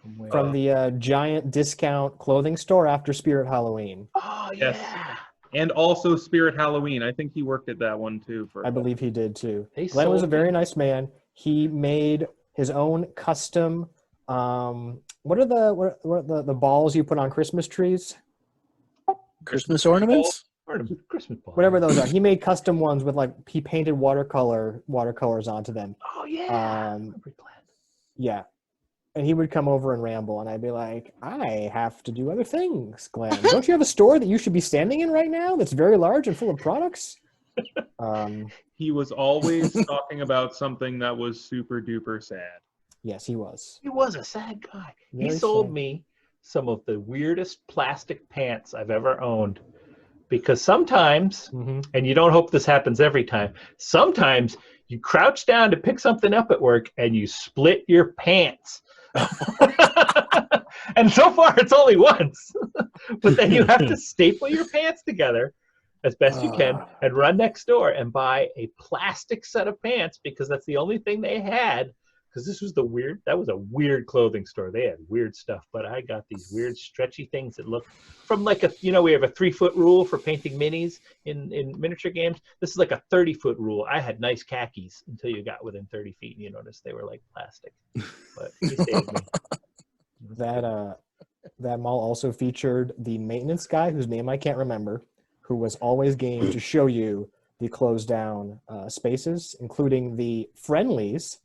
From where? From the giant discount clothing store after Spirit Halloween. Oh, yeah. Yes. And also Spirit Halloween. I think he worked at that one too. I believe he did too. They Glenn was a sold very it. nice man. He made his own custom What are the balls you put on Christmas trees? Christmas ornaments? Or a Christmas ball. Whatever those are. He made custom ones with like he painted watercolors onto them. Oh yeah. Yeah. And he would come over and ramble, and I'd be like, I have to do other things, Glenn. Don't you have a store that you should be standing in right now that's very large and full of products? He was always talking about something that was super duper sad. Yes, he was. He was a sad guy. He Very sold sad. me some of the weirdest plastic pants I've ever owned. Because sometimes, and you don't hope this happens every time, sometimes you crouch down to pick something up at work and you split your pants. And so far it's only once. But then you have to staple your pants together as best you can and run next door and buy a plastic set of pants because that's the only thing they had. Because that was a weird clothing store. They had weird stuff, but I got these weird stretchy things that look from like we have a 3-foot rule for painting minis in miniature games. This is like a 30-foot rule. I had nice khakis until you got within 30 feet and you noticed they were like plastic. But he saved me. That mall also featured the maintenance guy whose name I can't remember, who was always game to show you the closed down spaces, including the Friendlies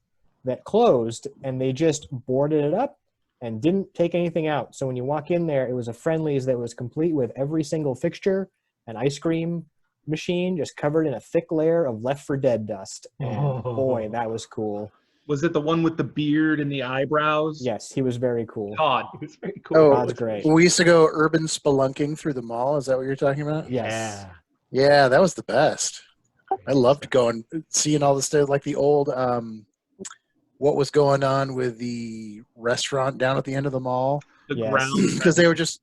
that closed, and they just boarded it up and didn't take anything out. So when you walk in there, it was a Friendlies that was complete with every single fixture, an ice cream machine just covered in a thick layer of Left 4 Dead dust. And boy, that was cool. Was it the one with the beard and the eyebrows? Yes, he was very cool. Todd. It was very cool. Oh, Todd's great. we used to go urban spelunking through the mall. Is that what you're talking about? Yes. Yeah, that was the best. I loved going, seeing all the stuff, like the old, what was going on with the restaurant down at the end of the mall. The Yes. ground. Because they were just,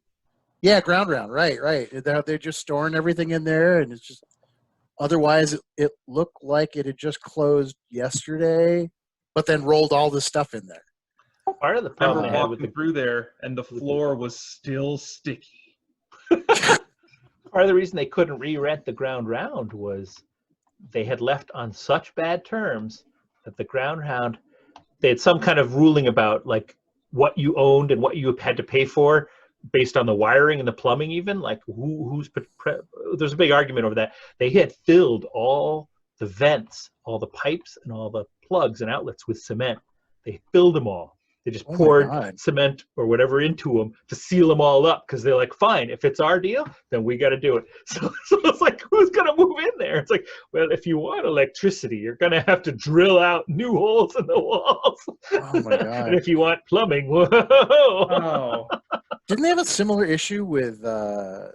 ground round, right. They're just storing everything in there, and it's just, otherwise it looked like it had just closed yesterday, but then rolled all this stuff in there. Part of the I problem remember they had with walking through there, and the floor was still sticky. part of the reason they couldn't re-rent the ground round was they had left on such bad terms that the ground round, they had some kind of ruling about like what you owned and what you had to pay for based on the wiring and the plumbing, even like there's a big argument over that. They had filled all the vents, all the pipes, and all the plugs and outlets with cement. They filled them all. They just poured cement or whatever into them to seal them all up because they're like, fine, if it's our deal, then we got to do it. So it's like, who's going to move in there? It's like, well, if you want electricity, you're going to have to drill out new holes in the walls. Oh my God. And if you want plumbing, whoa. Oh. Oh, Didn't they have a similar issue with the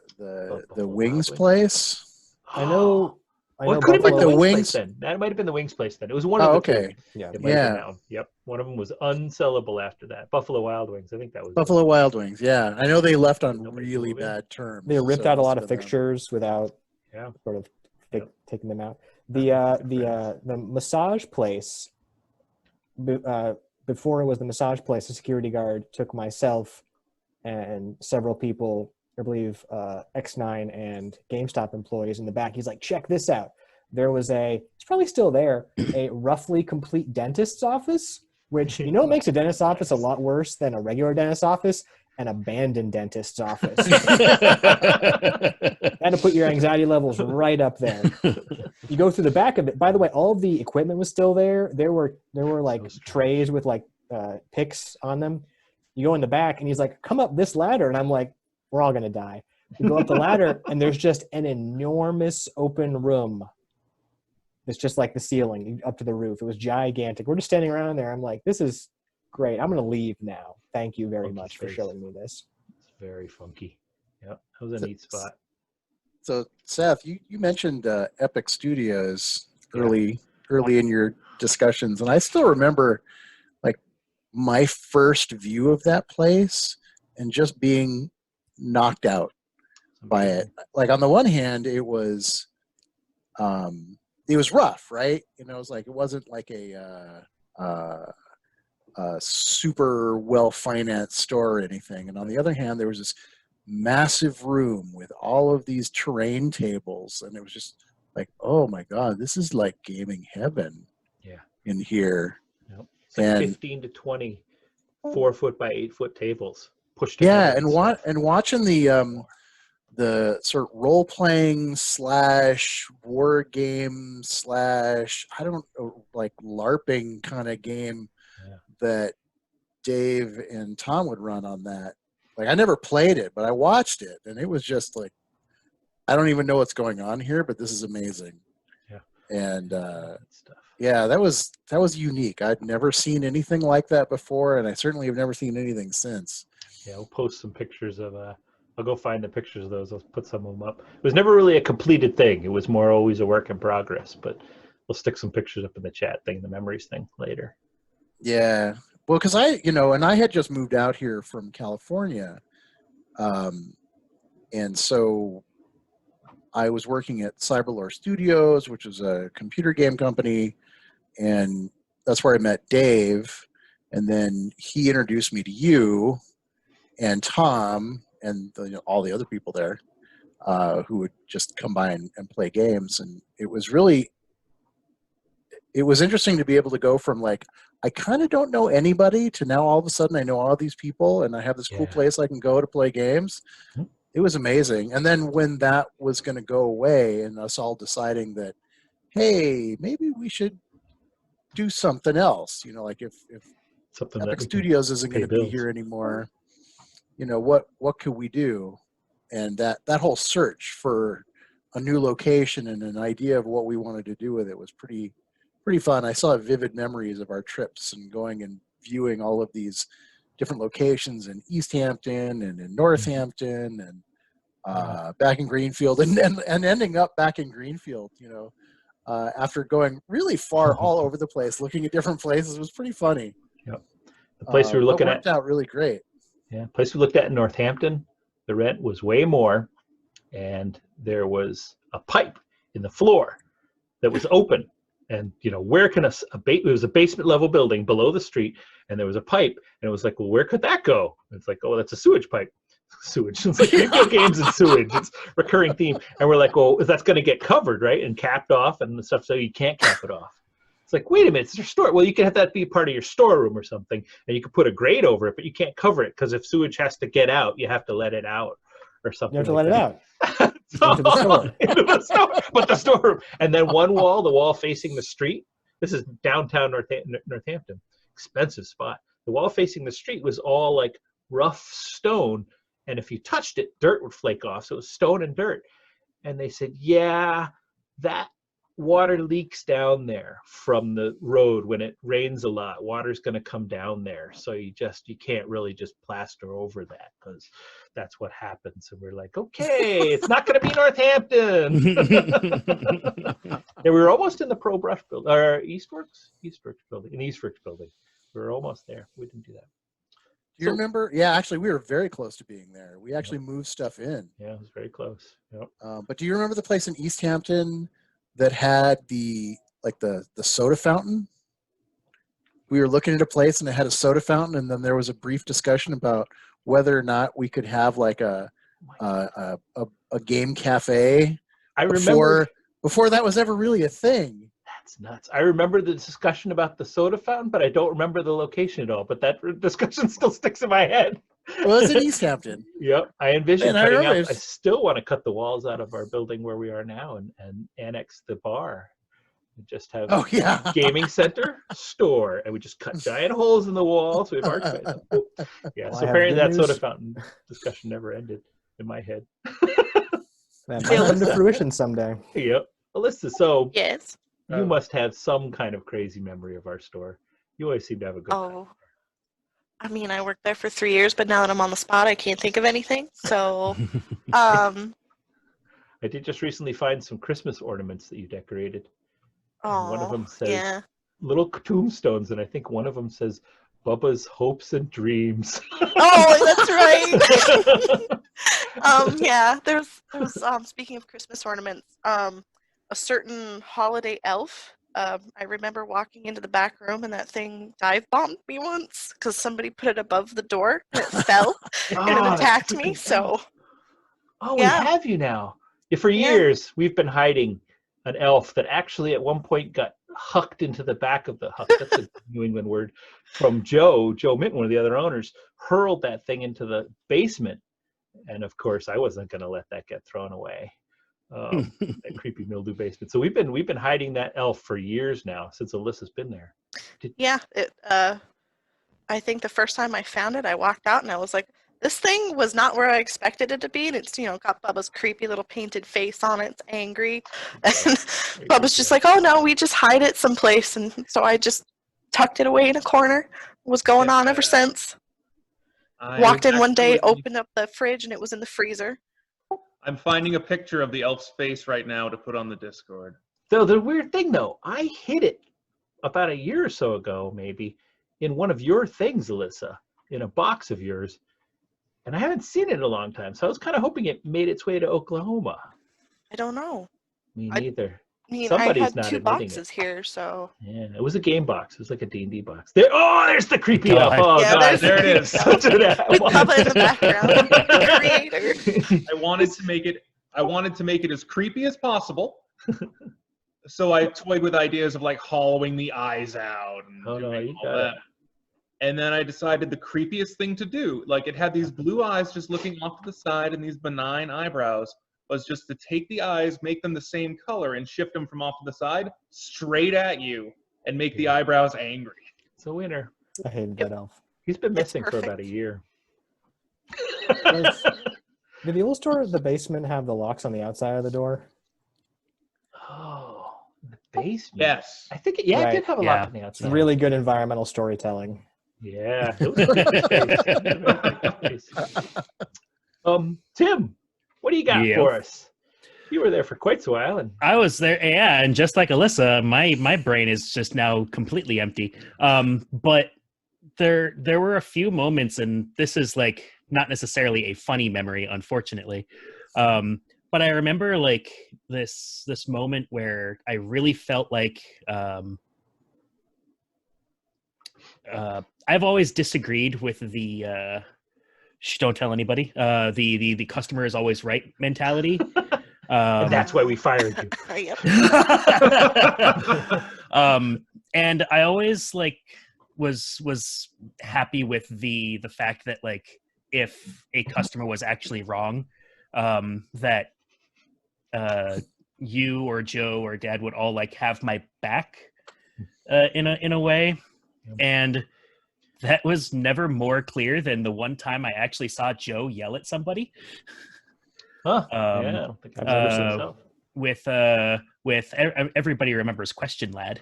Wings place? I know. Well, it could have been Buffalo- the the Wings Wings- place then. That might have been the Wings place then. It was one of the two. Okay. Yeah. It might have been Yeah. that one. Yep. One of them was unsellable after that. Buffalo Wild Wings. I think that was Buffalo Wild Wings, yeah. I know they left on Nobody really moving. bad terms. They ripped so out a it lot must of have been them. fixtures without Yeah. sort of Yep. taking them out. The massage place, before it was the massage place, the security guard took myself and several people, I believe X9 and GameStop employees in the back. He's like, check this out. There was it's probably still there, a roughly complete dentist's office, which, you know, makes a dentist's office a lot worse than a regular dentist's office, an abandoned dentist's office. Had to put your anxiety levels right up there. You go through the back of it. By the way, all of the equipment was still there. There were like trays with like picks on them. You go in the back and he's like, come up this ladder. And I'm like, we're all going to die. We go up the ladder and there's just an enormous open room. It's just like the ceiling up to the roof. It was gigantic. We're just standing around there. I'm like, this is great. I'm going to leave now. Thank you very Funky much for space. showing me this. It's very funky. Yep. That was a neat spot. So, Seth, you mentioned Epic Studios early in your discussions, and I still remember like my first view of that place and just being knocked out by it. Like, on the one hand, it was rough, right? You know, it was like, it wasn't like a super well-financed store or anything. And on the other hand, there was this massive room with all of these terrain tables, and it was just like, oh my God, this is like gaming heaven. Yeah. In here. Yep. It's like And 15 to 20 4-foot by 8-foot tables pushed together. Yeah, and watching the sort of role playing / war game / I don't know, like LARPing kind of game that Dave and Tom would run on that. Like, I never played it, but I watched it, and it was just like, I don't even know what's going on here, but this is amazing. Yeah. And stuff. yeah, that was unique. I'd never seen anything like that before, and I certainly have never seen anything since. Yeah, we'll post some pictures of. I'll go find the pictures of those. I'll put some of them up. It was never really a completed thing. It was more always a work in progress. But we'll stick some pictures up in the chat thing, the memories thing later. Yeah, well, because and I had just moved out here from California, and so I was working at Cyberlore Studios, which is a computer game company, and that's where I met Dave, and then he introduced me to you and Tom and all the other people there who would just come by and play games. And it was interesting to be able to go from like, I kind of don't know anybody to now all of a sudden I know all these people and I have this cool place I can go to play games. Mm-hmm. It was amazing. And then when that was going to go away and us all deciding that, hey, maybe we should do something else, like if Epic Studios isn't going to be here anymore, what could we do? And that whole search for a new location and an idea of what we wanted to do with it was pretty fun. I saw vivid memories of our trips and going and viewing all of these different locations in East Hampton and in Northampton and back in Greenfield and ending up back in Greenfield, after going really far all over the place, looking at different places. It was pretty funny. Yep. The place we were looking at worked out really great. Yeah, place we looked at in Northampton, the rent was way more, and there was a pipe in the floor that was open. And where can it was a basement level building below the street, and there was a pipe, and it was like, well, where could that go? And it's like, oh, that's a sewage pipe. Sewage. It's like video games and sewage. It's a recurring theme. And we're like, well, that's going to get covered, right, and capped off and stuff, so you can't cap it off. It's like, wait a minute, it's your store. Well, you can have that be part of your storeroom or something, and you can put a grate over it, but you can't cover it because if sewage has to get out, you have to let it out or something. You have to let it out. Into the store. Into the store. But the storeroom. And then the wall facing the street, this is downtown Northampton, expensive spot. The wall facing the street was all like rough stone, and if you touched it, dirt would flake off. So it was stone and dirt. And they said, yeah, that water leaks down there from the road when it rains a lot. Water's going to come down there, so you can't really just plaster over that because that's what happens. And we're like, okay, it's not going to be Northampton. And we were almost in the Pro Brush building, or Eastworks building. We were almost there. We didn't do that. Do you remember? Yeah, actually, we were very close to being there. We actually moved stuff in. Yeah, it was very close. Yep. But do you remember the place in East Hampton that had the soda fountain? We were looking at a place and it had a soda fountain, and then there was a brief discussion about whether or not we could have like a game cafe. I remember before that was ever really a thing. That's nuts. I remember the discussion about the soda fountain, but I don't remember the location at all. But that discussion still sticks in my head. Well, it's in East Hampton. Yep. I envision cutting out. I still want to cut the walls out of our building where we are now and annex the bar. And just have gaming center, store, and we just cut giant holes in the wall so we have archways. Yeah. So apparently that soda fountain discussion never ended in my head. That might come to fruition someday. Yep. Alyssa, so yes, you must have some kind of crazy memory of our store. You always seem to have a good time. I mean, I worked there for 3 years, but now that I'm on the spot, I can't think of anything. So, I did just recently find some Christmas ornaments that you decorated. One of them says little tombstones, and I think one of them says Bubba's hopes and dreams. Oh, that's right. Yeah, there was speaking of Christmas ornaments, a certain holiday elf. I remember walking into the back room and that thing dive bombed me once because somebody put it above the door and it fell and it attacked me. So, we have you now. Yeah, for years, we've been hiding an elf that actually at one point got hucked into the back of the huck. That's a New England word from Joe Minton, one of the other owners, hurled that thing into the basement. And of course, I wasn't going to let that get thrown away. That creepy mildew basement. So we've been hiding that elf for years now, since Alyssa's been there. Yeah, I think the first time I found it, I walked out and I was like, this thing was not where I expected it to be. And it's, got Bubba's creepy little painted face on it. It's angry. And Bubba's just like, oh no, we just hide it someplace. And so I just tucked it away in a corner. It was going on ever since. Walked in one day, opened up the fridge, and it was in the freezer. I'm finding a picture of the elf's face right now to put on the Discord. So the weird thing, though, I hid it about a year or so ago, maybe, in one of your things, Alyssa, in a box of yours. And I haven't seen it in a long time, so I was kind of hoping it made its way to Oklahoma. I don't know. Me neither. I had 2 boxes here, so. Yeah, it was a game box. It was like a D&D box. There's the creepy elf. Oh, yeah, God, there it is. With Bubba in the background, the creator. I wanted to make it as creepy as possible. So I toyed with ideas of like hollowing the eyes out and doing all that. And then I decided the creepiest thing to do, like it had these blue eyes just looking off to the side and these benign eyebrows, was just to take the eyes, make them the same color, and shift them from off to the side straight at you and make the eyebrows angry. It's a winner. I hated that elf. He's been missing for about a year. Did the old store at the basement have the locks on the outside of the door? Oh, the basement. Yes. I think it did have a lock on the outside. It's really good environmental storytelling. Yeah. Tim, what do you got for us? You were there for quite a while, and I was there, and just like Alyssa, my brain is just now completely empty. But there were a few moments, and this is like not necessarily a funny memory, unfortunately. But I remember like this moment where I really felt like I've always disagreed with the don't tell anybody. The customer is always right mentality. And that's why we fired you. And I always like was happy with the fact that like if a customer was actually wrong, that you or Joe or Dad would all like have my back in a way. And that was never more clear than the one time I actually saw Joe yell at somebody. Huh. I don't think I've ever seen so. With everybody remembers Question Lad.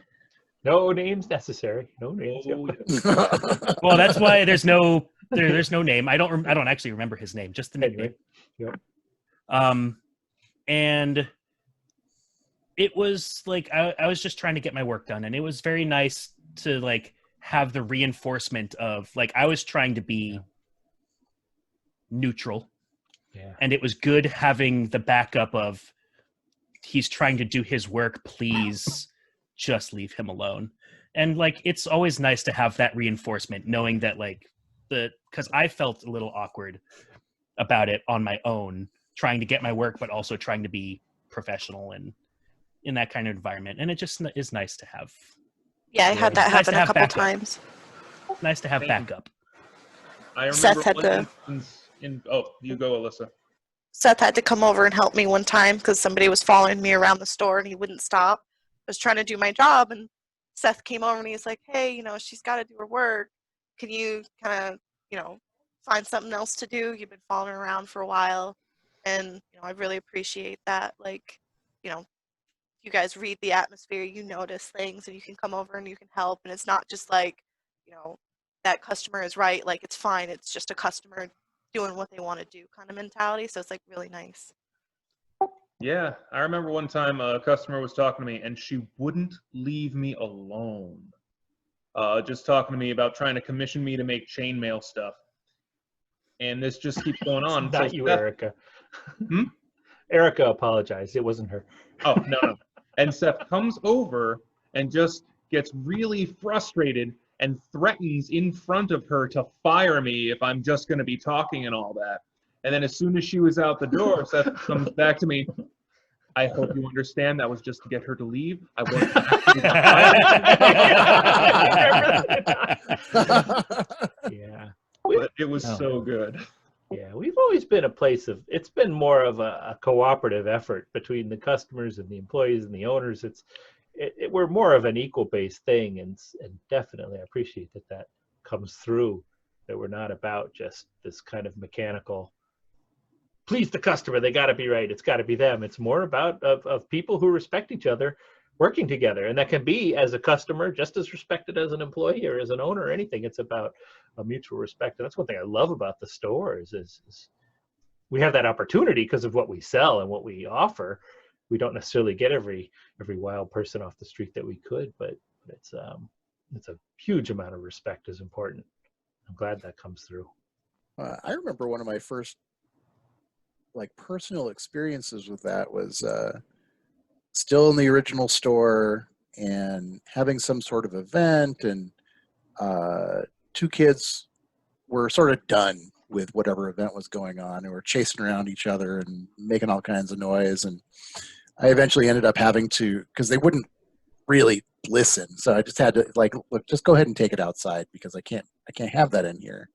No names necessary. No names. Well, that's why there's no name. I don't actually remember his name, just the nickname. Yep. And it was like I was just trying to get my work done, and it was very nice to like have the reinforcement of like I was trying to be neutral. Yeah. And it was good having the backup of he's trying to do his work, please just leave him alone. And like it's always nice to have that reinforcement, knowing that like because I felt a little awkward about it on my own, trying to get my work but also trying to be professional and in that kind of environment. And it just is nice to have. Yeah, I had that happen a couple times. Nice to have backup. I remember Seth had to. You go, Alyssa. Seth had to come over and help me one time because somebody was following me around the store and he wouldn't stop. I was trying to do my job, and Seth came over and he's like, "Hey, she's got to do her work. Can you kind of, find something else to do? You've been following around for a while." And I really appreciate that. Like, you guys read the atmosphere, you notice things, and you can come over and you can help. And it's not just like, that customer is right. Like, it's fine. It's just a customer doing what they want to do kind of mentality. So it's like really nice. Yeah, I remember one time a customer was talking to me and she wouldn't leave me alone. Just talking to me about trying to commission me to make chainmail stuff. And this just keeps going on. Not you, Erica. Erica apologized. It wasn't her. Oh, no. And Seth comes over and just gets really frustrated and threatens in front of her to fire me if I'm just going to be talking and all that. And then as soon as she was out the door, Seth comes back to me. I hope you understand that was just to get her to leave. I wasn't actually Yeah. but it was Oh. so good. Yeah, we've always been a place of, it's been more of a cooperative effort between the customers and the employees and the owners. We're more of an equal-based thing, and definitely I appreciate that comes through, that we're not about just this kind of mechanical, please the customer, they got to be right, it's got to be them. It's more about of people who respect each other working together, and that can be, as a customer, just as respected as an employee or as an owner or anything. It's about a mutual respect, and that's one thing I love about the stores is we have that opportunity because of what we sell and what we offer. We don't necessarily get every wild person off the street that we could, but it's a huge amount of respect is important. I'm glad that comes through. I remember one of my first personal experiences with that was still in the original store and having some sort of event, and two kids were sort of done with whatever event was going on and were chasing around each other and making all kinds of noise. And I eventually ended up having to, because they wouldn't really listen, so I just had to look, just go ahead and take it outside because I can't have that in here.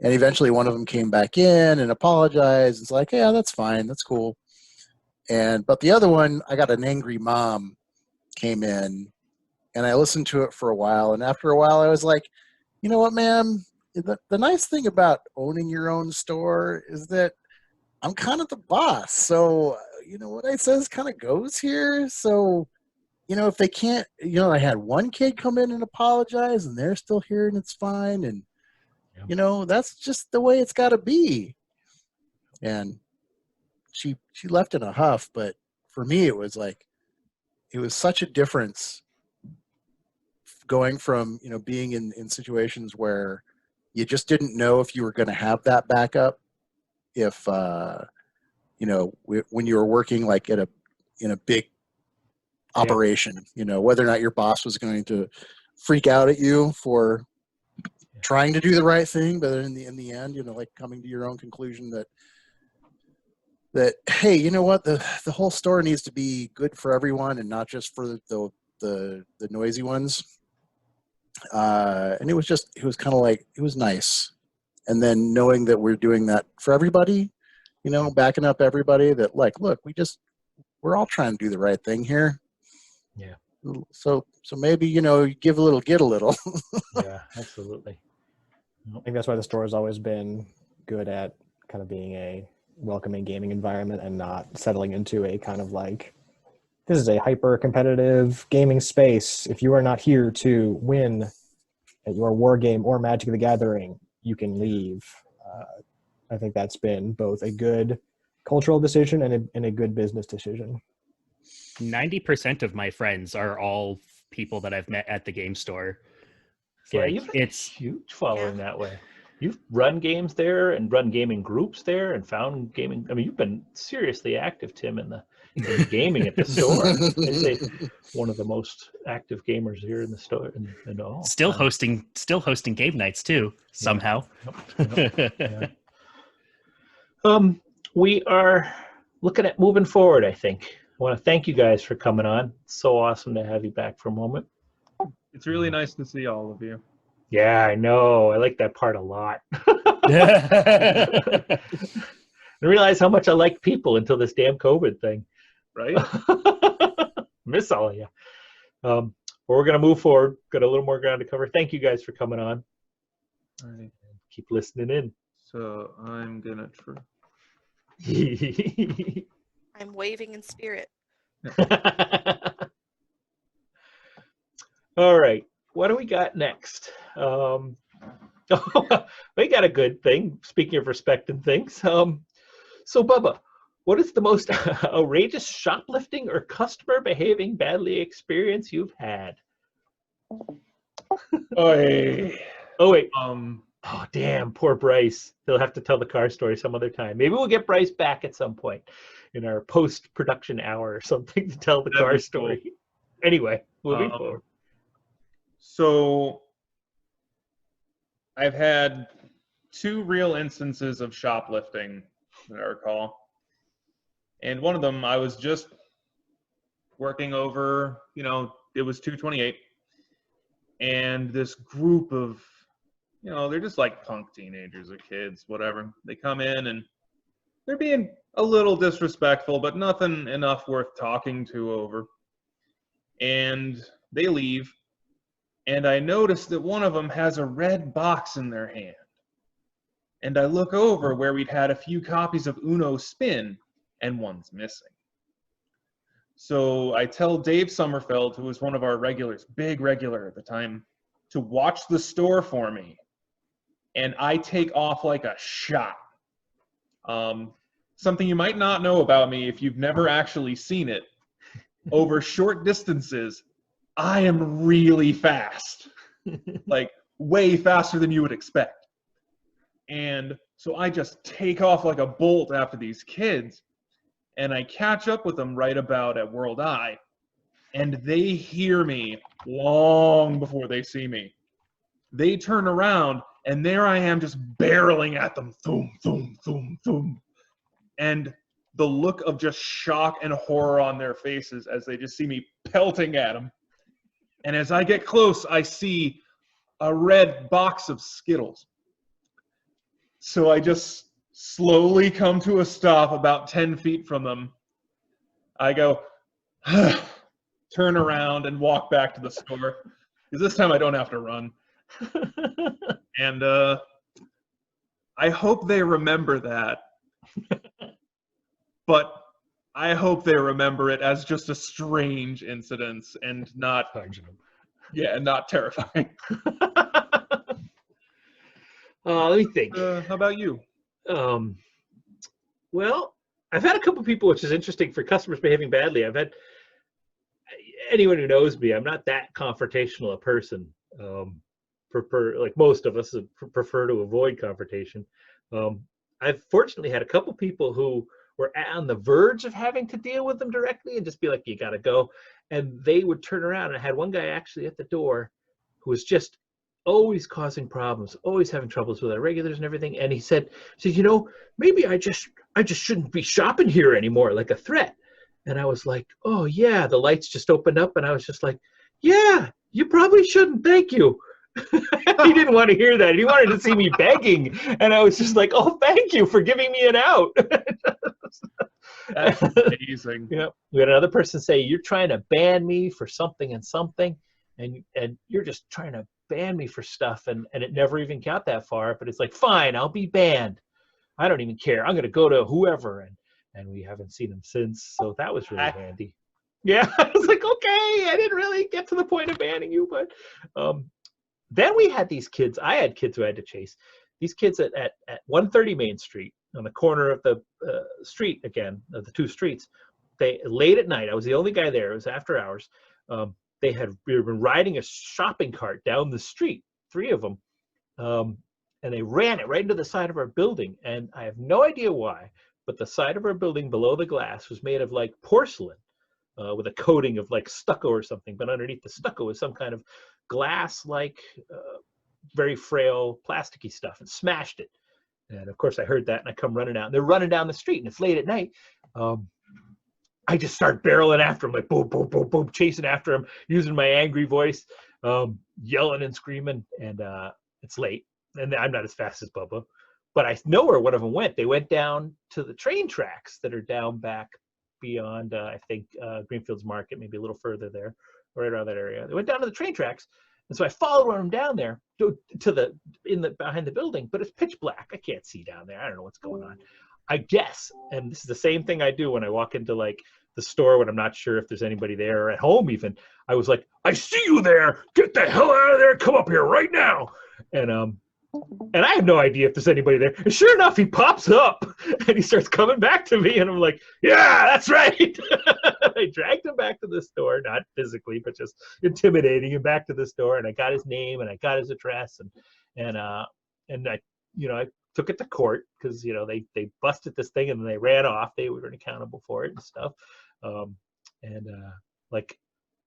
And eventually one of them came back in and apologized. It's like, yeah, that's fine, that's cool. But the other one, I got an angry mom came in, and I listened to it for a while. And after a while, I was like, you know what, ma'am? The nice thing about owning your own store is that I'm kind of the boss. So, what I says kind of goes here. So, if they can't, I had one kid come in and apologize, and they're still here, and it's fine. And, that's just the way it's got to be. And she left in a huff, but for me it was such a difference going from being in situations where you just didn't know if you were going to have that backup, if when you were working in a big operation, whether or not your boss was going to freak out at you for trying to do the right thing, but in the end, coming to your own conclusion that hey, you know what, the whole store needs to be good for everyone and not just for the noisy ones. And it was kind of it was nice. And then knowing that we're doing that for everybody, backing up everybody, that look, we're all trying to do the right thing here. Yeah. So maybe, give a little, get a little. Yeah, absolutely. I think that's why the store has always been good at kind of being a welcoming gaming environment and not settling into a kind of this is a hyper competitive gaming space. If you are not here to win at your war game or Magic the Gathering, you can leave. I think that's been both a good cultural decision and a good business decision. 90% of my friends are all people that I've met at the game store. Yeah, you've had a huge following that way. You've run games there and run gaming groups there and found gaming. I mean, you've been seriously active, Tim, in the gaming at the store. I'd say one of the most active gamers here in the store. And all. Still hosting game nights too, somehow. Yeah. We are looking at moving forward, I think. I want to thank you guys for coming on. It's so awesome to have you back for a moment. It's really nice to see all of you. Yeah, I know. I like that part a lot. I realized how much I like people until this damn COVID thing. Right? Miss all of you. But we're going to move forward. Got a little more ground to cover. Thank you guys for coming on. All right. Keep listening in. So I'm going to try. I'm waving in spirit. All right. What do we got next? We got a good thing. Speaking of respecting things. So, Bubba, what is the most outrageous shoplifting or customer behaving badly experience you've had? Oh, wait. Oh, damn. Poor Bryce. He'll have to tell the car story some other time. Maybe we'll get Bryce back at some point in our post-production hour or something to tell the car story. Cool. Anyway, moving forward. So I've had 2 real instances of shoplifting that I recall. And one of them, I was just working over, you know, it was 228. And this group of, you know, they're just like punk teenagers or kids, whatever. They come in and they're being a little disrespectful, but nothing enough worth talking to over. And they leave. And I notice that one of them has a red box in their hand. And I look over where we'd had a few copies of Uno Spin, and one's missing. So I tell Dave Sommerfeld, who was one of our regulars, big regular at the time, to watch the store for me. And I take off like a shot. Something you might not know about me if you've never actually seen it, over short distances, I am really fast. Like, way faster than you would expect. And so I just take off like a bolt after these kids. And I catch up with them right about at World Eye, and they hear me long before they see me. They turn around, and there I am just barreling at them, thoom, thoom, thoom, thoom. And the look of just shock and horror on their faces as they just see me pelting at them. And as I get close, I see a red box of Skittles. So I just slowly come to a stop about 10 feet from them. I go, turn around and walk back to the store. Because this time I don't have to run. And I hope they remember that. But I hope they remember it as just a strange incident and not, not terrifying. Let me think. How about you? Well, I've had a couple people, which is interesting for customers behaving badly. I've had anyone who knows me, I'm not that confrontational a person. Like most of us prefer to avoid confrontation. I've fortunately had a couple people who were on the verge of having to deal with them directly and just be like, you gotta go. And they would turn around, and I had one guy actually at the door who was just always causing problems, always having troubles with our regulars and everything. And he said, you know, maybe I just shouldn't be shopping here anymore, like a threat. And I was like, oh yeah, the lights just opened up, and I was just like, yeah, you probably shouldn't, thank you. He didn't want to hear that. He wanted to see me begging. And I was just like, oh, thank you for giving me an out. That's amazing. Yeah. We had another person say, you're trying to ban me for something and something, and you're just trying to ban me for stuff, and it never even got that far. But it's like, fine, I'll be banned. I don't even care. I'm going to go to whoever, and we haven't seen him since. So that was really handy. Yeah, I was like, okay, I didn't really get to the point of banning you, but then we had these kids. I had kids who I had to chase. These kids at 130 Main Street, on the corner of the street again, of the two streets. They late at night. I was the only guy there. It was after hours. We had been riding a shopping cart down the street, 3 of them, and they ran it right into the side of our building. And I have no idea why, but the side of our building below the glass was made of like porcelain with a coating of like stucco or something. But underneath the stucco was some kind of glass-like, very frail, plasticky stuff, and smashed it. And of course, I heard that, and I come running out. And they're running down the street, and it's late at night. I just start barreling after him, like boom, boom, boom, boom, chasing after him, using my angry voice, yelling and screaming. And it's late, and I'm not as fast as Bubba, but I know where one of them went. They went down to the train tracks that are down back beyond, I think, Greenfield's Market, maybe a little further there, right around that area. They went down to the train tracks, and so I followed them down there to behind the building, but it's pitch black. I can't see down there. I don't know what's going on. I guess, and this is the same thing I do when I walk into like the store when I'm not sure if there's anybody there, or at home even. I was like, I see you there. Get the hell out of there. Come up here right now. And I have no idea if there's anybody there. And sure enough, he pops up and he starts coming back to me, and I'm like, yeah, that's right. I dragged him back to the store, not physically, but just intimidating him back to the store. And I got his name and I got his address, and I, I took it to court because, they busted this thing and then they ran off. They were accountable for it and stuff.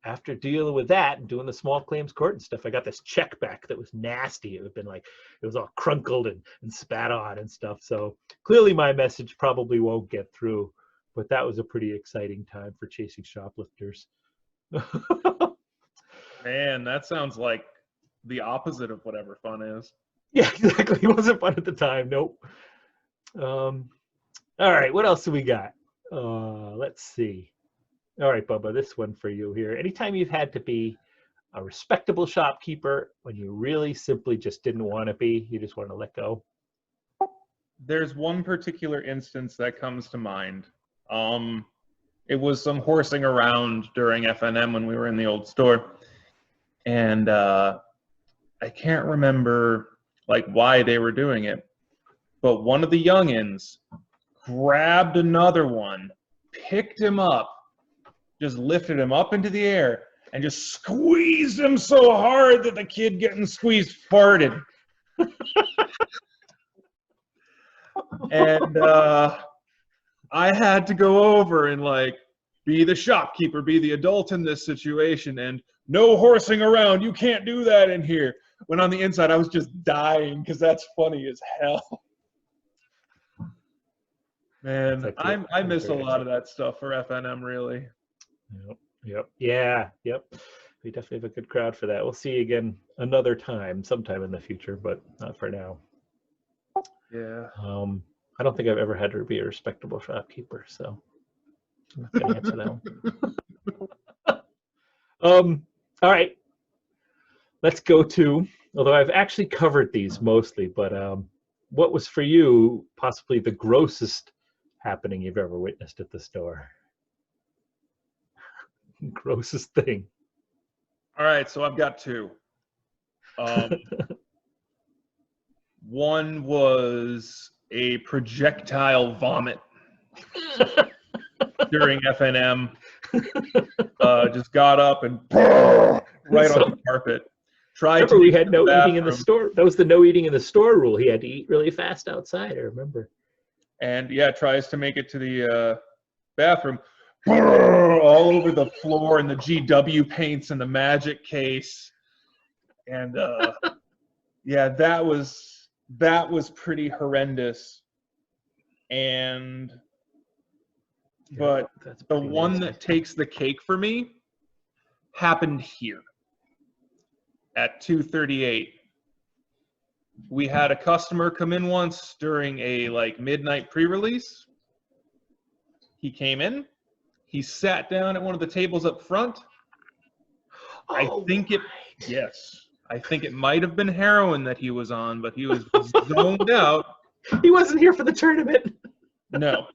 After dealing with that and doing the small claims court and stuff, I got this check back that was nasty. It had been it was all crunkled and spat on and stuff. So clearly my message probably won't get through, but that was a pretty exciting time for chasing shoplifters. Man, that sounds like the opposite of whatever fun is. Yeah, exactly. It wasn't fun at the time. Nope. All right, what else do we got? Let's see. All right, Bubba, this one for you here. Anytime you've had to be a respectable shopkeeper when you really simply just didn't want to be, you just want to let go. There's one particular instance that comes to mind. It was some horsing around during FNM when we were in the old store. And I can't remember like why they were doing it, but one of the youngins grabbed another one, picked him up, just lifted him up into the air, and just squeezed him so hard that the kid getting squeezed farted. And I had to go over and like be the shopkeeper, be the adult in this situation, and no horsing around. You can't do that in here. When on the inside, I was just dying because that's funny as hell. Man, I miss a lot of that stuff for FNM, really. Yep. Yeah. Yep. We definitely have a good crowd for that. We'll see you again another time, sometime in the future, but not for now. Yeah. I don't think I've ever had to be a respectable shopkeeper, so I'm not going to answer that one. All right. Let's go to, although I've actually covered these mostly, but what was for you possibly the grossest happening you've ever witnessed at the store? Grossest thing. All right, so I've got two. One was a projectile vomit during FNM. Just got up and right on the carpet. Remember, we had no eating in the store. That was the no eating in the store rule. He had to eat really fast outside, I remember. And yeah, tries to make it to the bathroom. All over the floor and the GW paints and the magic case. And yeah, that was pretty horrendous. And but the one that takes the cake for me happened here at 238. We had a customer come in once during a like midnight pre-release. He came in, he sat down at one of the tables up front. I think it might have been heroin that he was on, but he was zoned out. He wasn't here for the tournament. No.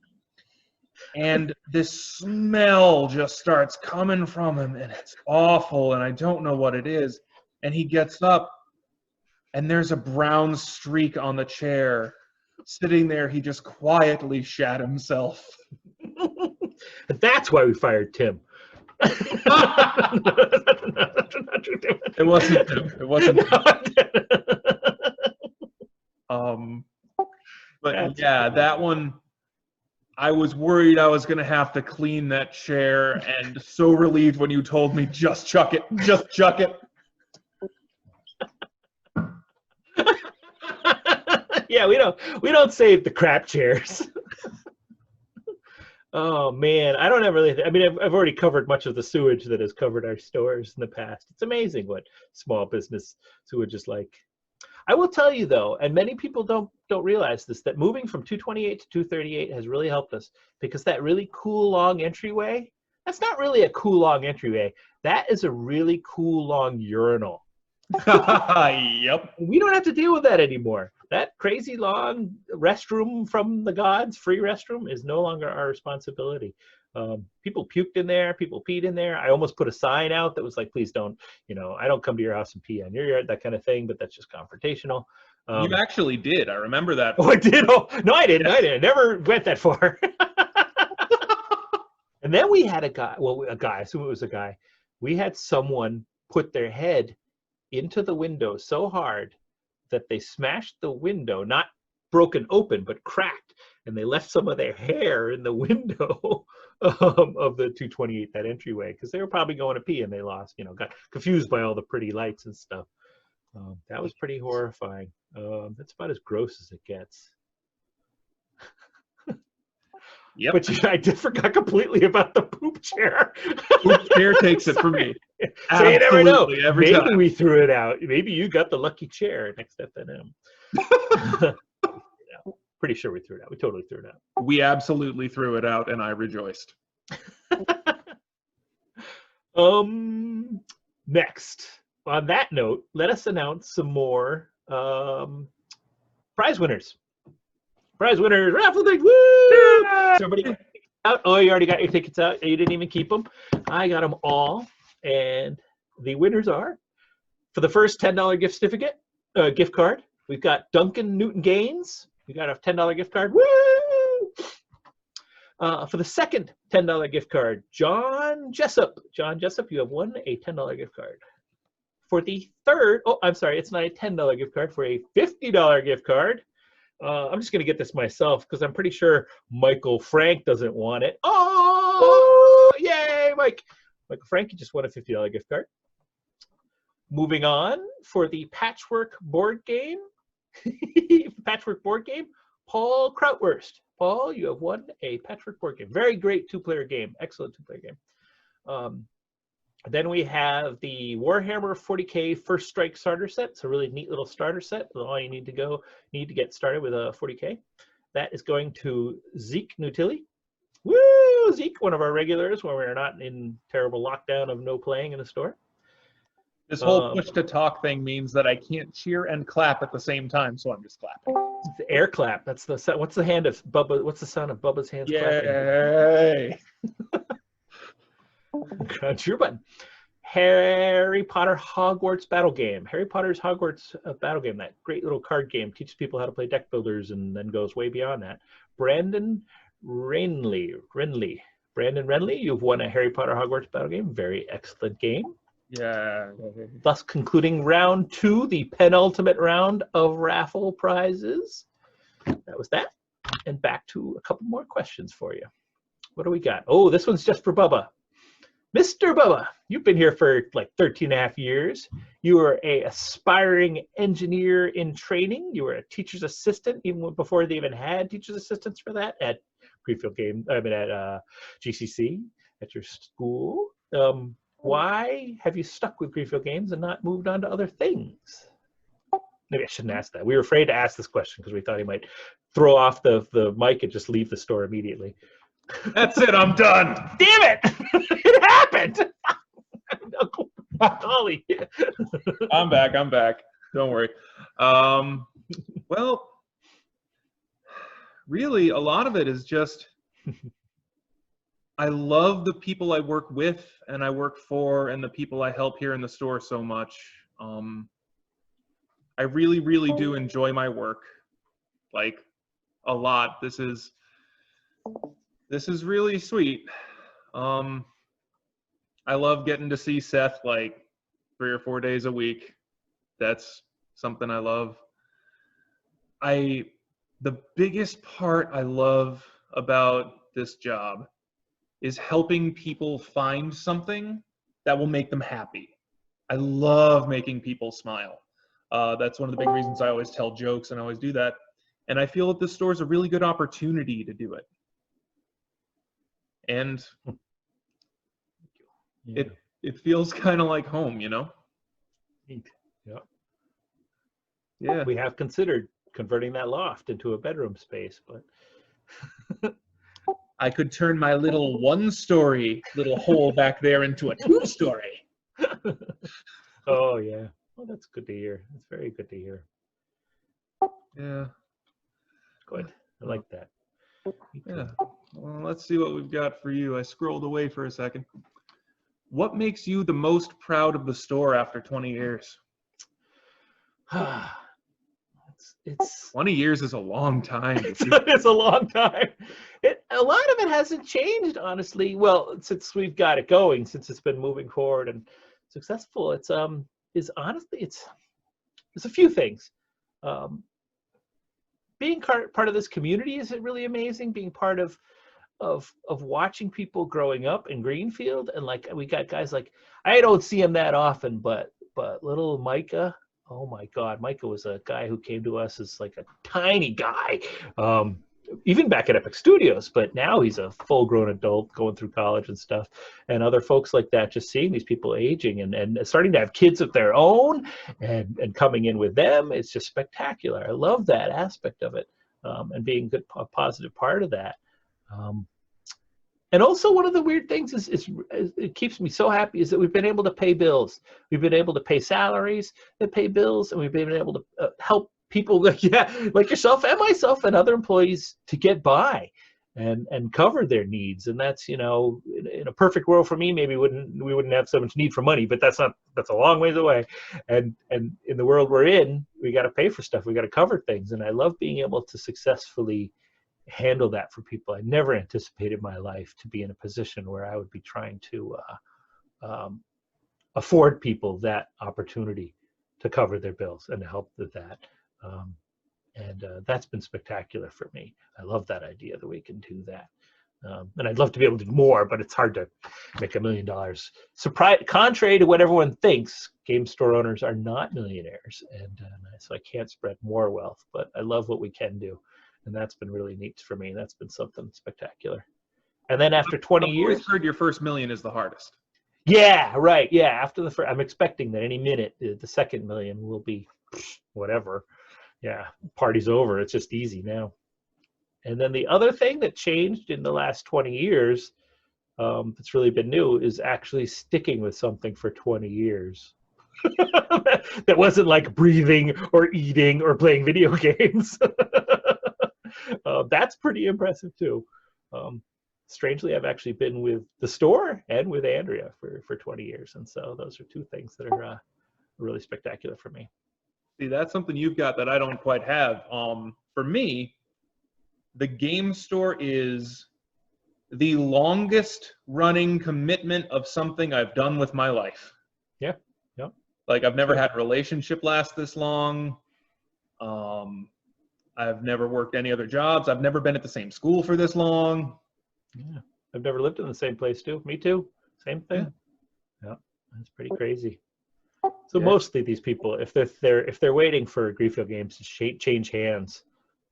And this smell just starts coming from him, and it's awful, and I don't know what it is. And he gets up, and there's a brown streak on the chair. Sitting there, he just quietly shat himself. That's why we fired Tim. It wasn't Tim. It wasn't Tim. But yeah, that one, I was worried I was going to have to clean that chair, and so relieved when you told me, just chuck it. Just chuck it. Yeah, we don't save the crap chairs. Oh man, I don't ever really. I mean, I've already covered much of the sewage that has covered our stores in the past. It's amazing what small business sewage is like. I will tell you though, and many people don't realize this, that moving from 228 to 238 has really helped us, because that really cool long entryway, that's not really a cool long entryway. That is a really cool long urinal. Yep. We don't have to deal with that anymore. That crazy long restroom from the gods, free restroom, is no longer our responsibility. People puked in there, people peed in there. I almost put a sign out that was like, please don't, I don't come to your house and pee on your yard, that kind of thing, but that's just confrontational. You actually did. I remember that. Oh, I did? Oh, no, I didn't. I didn't. I never went that far. And then we had I assume it was a guy. We had someone put their head into the window so hard that they smashed the window, not broken open, but cracked, and they left some of their hair in the window of the 228, that entryway, because they were probably going to pee and they lost, got confused by all the pretty lights and stuff. That was pretty horrifying. That's about as gross as it gets. Yep. But I just forgot completely about the poop chair. Poop chair takes it for me. So you never know. Absolutely, every Maybe time. we threw it out. Maybe you got the lucky chair next FNM. Yeah, pretty sure we threw it out. We totally threw it out. We absolutely threw it out, and I rejoiced. Next, on that note, let us announce some more prize winners. Prize winners, raffle thing, woo! So everybody got your tickets out. Oh, you already got your tickets out. You didn't even keep them. I got them all, and the winners are, for the first $10 gift certificate, gift card, we've got Duncan Newton Gaines. We got a $10 gift card. Woo! For the second $10 gift card, John Jessup. John Jessup, you have won a $10 gift card. For the third, oh, I'm sorry, it's not a $10 gift card, for a $50 gift card. I'm just going to get this myself because I'm pretty sure Michael Frank doesn't want it. Oh, yay, Michael Frank, you just won a $50 gift card. Moving on, for the Patchwork board game, Paul Krautwurst. Paul, you have won a Patchwork board game. Very great two-player game. Excellent two-player game. Then we have the Warhammer 40K First Strike starter set. It's a really neat little starter set. All you need to get started with a 40K. That is going to Zeke Nutilli. Woo! Zeke, one of our regulars when we're not in terrible lockdown of no playing in the store. This whole push to talk thing means that I can't cheer and clap at the same time, so I'm just clapping. It's the air clap. That's the what's the hand of Bubba? What's the sound of Bubba's hands clapping? Yay! That's your button. Harry Potter Hogwarts Battle Game. Harry Potter's Hogwarts Battle Game, that great little card game, teaches people how to play deck builders and then goes way beyond that. Brandon Renly, you've won a Harry Potter Hogwarts Battle Game. Very excellent game. Yeah. Thus concluding round 2, the penultimate round of raffle prizes. That was that. And back to a couple more questions for you. What do we got? Oh, this one's just for Bubba. Mr. Bubba, you've been here for like 13 and a half years. You were an aspiring engineer in training. You were a teacher's assistant even before they even had teacher's assistants for that at Greenfield at GCC at your school. Why have you stuck with Greenfield Games and not moved on to other things? Maybe I shouldn't ask that. We were afraid to ask this question because we thought he might throw off the mic and just leave the store immediately. That's it, I'm done. Damn it! It happened! Golly. I'm back. Don't worry. Well, really, a lot of it is just I love the people I work with and I work for and the people I help here in the store so much. I really, really do enjoy my work, like a lot. This is really sweet. I love getting to see Seth like 3 or 4 days a week. That's something I love. The biggest part I love about this job is helping people find something that will make them happy. I love making people smile. That's one of the big reasons I always tell jokes and I always do that. And I feel that this store is a really good opportunity to do it. And Yeah. it feels kind of like home, you know? Neat. Yeah. Yeah. We have considered converting that loft into a bedroom space, but I could turn my little one-story little hole back there into a 2-story. Oh yeah. Well, that's good to hear. That's very good to hear. Yeah. Good. I like that. Yeah. Well, let's see what we've got for you. I scrolled away for a second. What makes you the most proud of the store after 20 years? It's 20 years is a long time. it's a long time. A lot of it hasn't changed, honestly. Well, since we've got it going, since it's been moving forward and successful, it's honestly it's a few things. Being part of this community is really amazing. Being part of watching people growing up in Greenfield, and like we got guys like, I don't see him that often, but little Micah. Oh my God, Micah was a guy who came to us as like a tiny guy, even back at Epic Studios, but now he's a full-grown adult going through college and stuff, and other folks like that, just seeing these people aging and starting to have kids of their own and coming in with them. It's just spectacular. I love that aspect of it, and being a positive part of that. And also one of the weird things is it keeps me so happy is that we've been able to pay bills. We've been able to pay salaries and pay bills, and we've been able to help people like yourself and myself and other employees to get by and cover their needs. And that's, in a perfect world for me, maybe we wouldn't have so much need for money, but that's a long ways away. And in the world we're in, we got to pay for stuff. We got to cover things. And I love being able to successfully handle that for people. I never anticipated my life to be in a position where I would be trying to afford people that opportunity to cover their bills and to help with that. And that's been spectacular for me. I love that idea that we can do that. And I'd love to be able to do more, but it's hard to make $1 million. Contrary to what everyone thinks, game store owners are not millionaires. And so I can't spread more wealth, but I love what we can do. And that's been really neat for me. That's been something spectacular. And then after 20 years, I've heard your first million is the hardest. Yeah, right. Yeah, after the first, I'm expecting that any minute the second million will be whatever. Yeah, party's over. It's just easy now. And then the other thing that changed in the last 20 years that's really been new is actually sticking with something for 20 years. That wasn't like breathing or eating or playing video games. That's pretty impressive too. Strangely, I've actually been with the store and with Andrea for 20 years. And so those are two things that are really spectacular for me. See, that's something you've got that I don't quite have. For me, the game store is the longest running commitment of something I've done with my life. Yeah. Like I've never had a relationship last this long. I've never worked any other jobs. I've never been at the same school for this long. Yeah. I've never lived in the same place too. Me too. Same thing. Yeah. That's pretty crazy. So mostly these people, if they're waiting for Greenfield Games to change hands,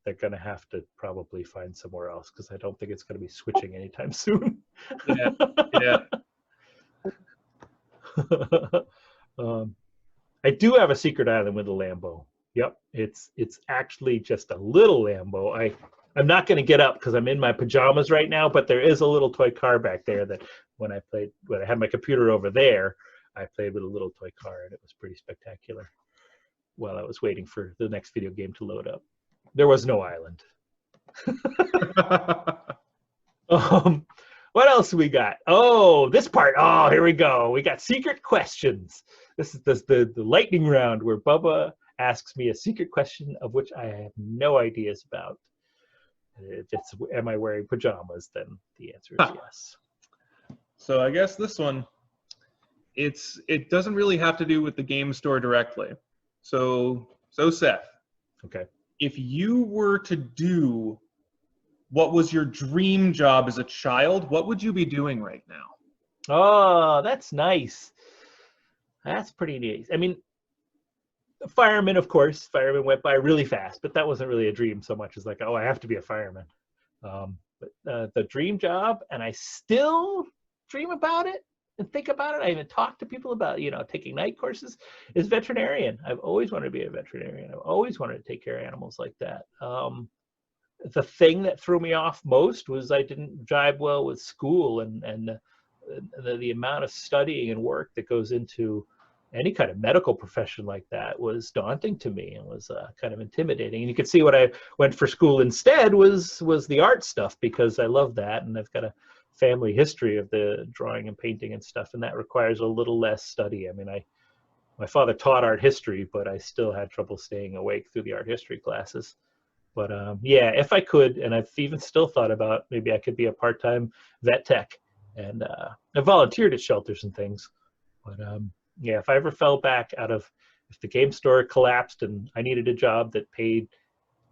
they're going to have to probably find somewhere else, because I don't think it's going to be switching anytime soon. Yeah. I do have a secret island with a Lambo. Yep, it's actually just a little Lambo. I'm not going to get up because I'm in my pajamas right now, but there is a little toy car back there that when I had my computer over there, I played with a little toy car, and it was pretty spectacular while I was waiting for the next video game to load up. There was no island. What else we got? Oh, this part. Oh, here we go. We got secret questions. This is the lightning round where Bubba asks me a secret question of which I have no ideas about. If it's am I wearing pajamas, then the answer is yes. So I guess this one, it doesn't really have to do with the game store directly. So Seth. Okay. If you were to do what was your dream job as a child, what would you be doing right now? Oh, that's nice. That's pretty neat. I mean, fireman, of course. Fireman went by really fast, but that wasn't really a dream so much as like, oh, I have to be a fireman. But the dream job, and I still dream about it and think about it. I even talk to people about, taking night courses, is veterinarian. I've always wanted to be a veterinarian. I've always wanted to take care of animals like that. The thing that threw me off most was I didn't jibe well with school, and the amount of studying and work that goes into any kind of medical profession like that was daunting to me and was kind of intimidating. And you could see what I went for school instead was the art stuff, because I love that, and I've got a family history of the drawing and painting and stuff, and that requires a little less study. I mean, my father taught art history, but I still had trouble staying awake through the art history classes. But yeah, if I could, and I've even still thought about maybe I could be a part-time vet tech, and I volunteered at shelters and things. But yeah, if I ever fell back if the game store collapsed and I needed a job that paid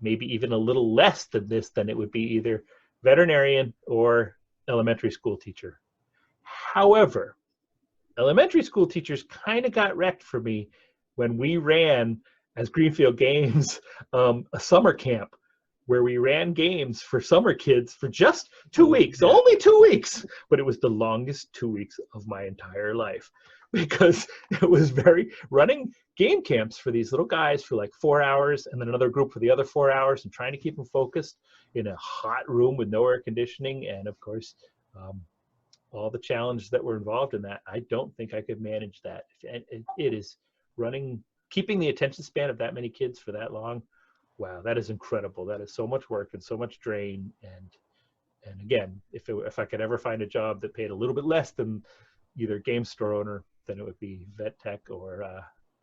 maybe even a little less than this, then it would be either veterinarian or elementary school teacher. However, elementary school teachers kind of got wrecked for me when we ran, as Greenfield Games, a summer camp where we ran games for summer kids for just 2 weeks, only 2 weeks, but it was the longest 2 weeks of my entire life because it was running game camps for these little guys for like 4 hours and then another group for the other 4 hours and trying to keep them focused in a hot room with no air conditioning. And of course, all the challenges that were involved in that. I don't think I could manage that. It is keeping the attention span of that many kids for that long. Wow, that is incredible. That is so much work and so much drain. And again, if I could ever find a job that paid a little bit less than either game store owner, then it would be vet tech or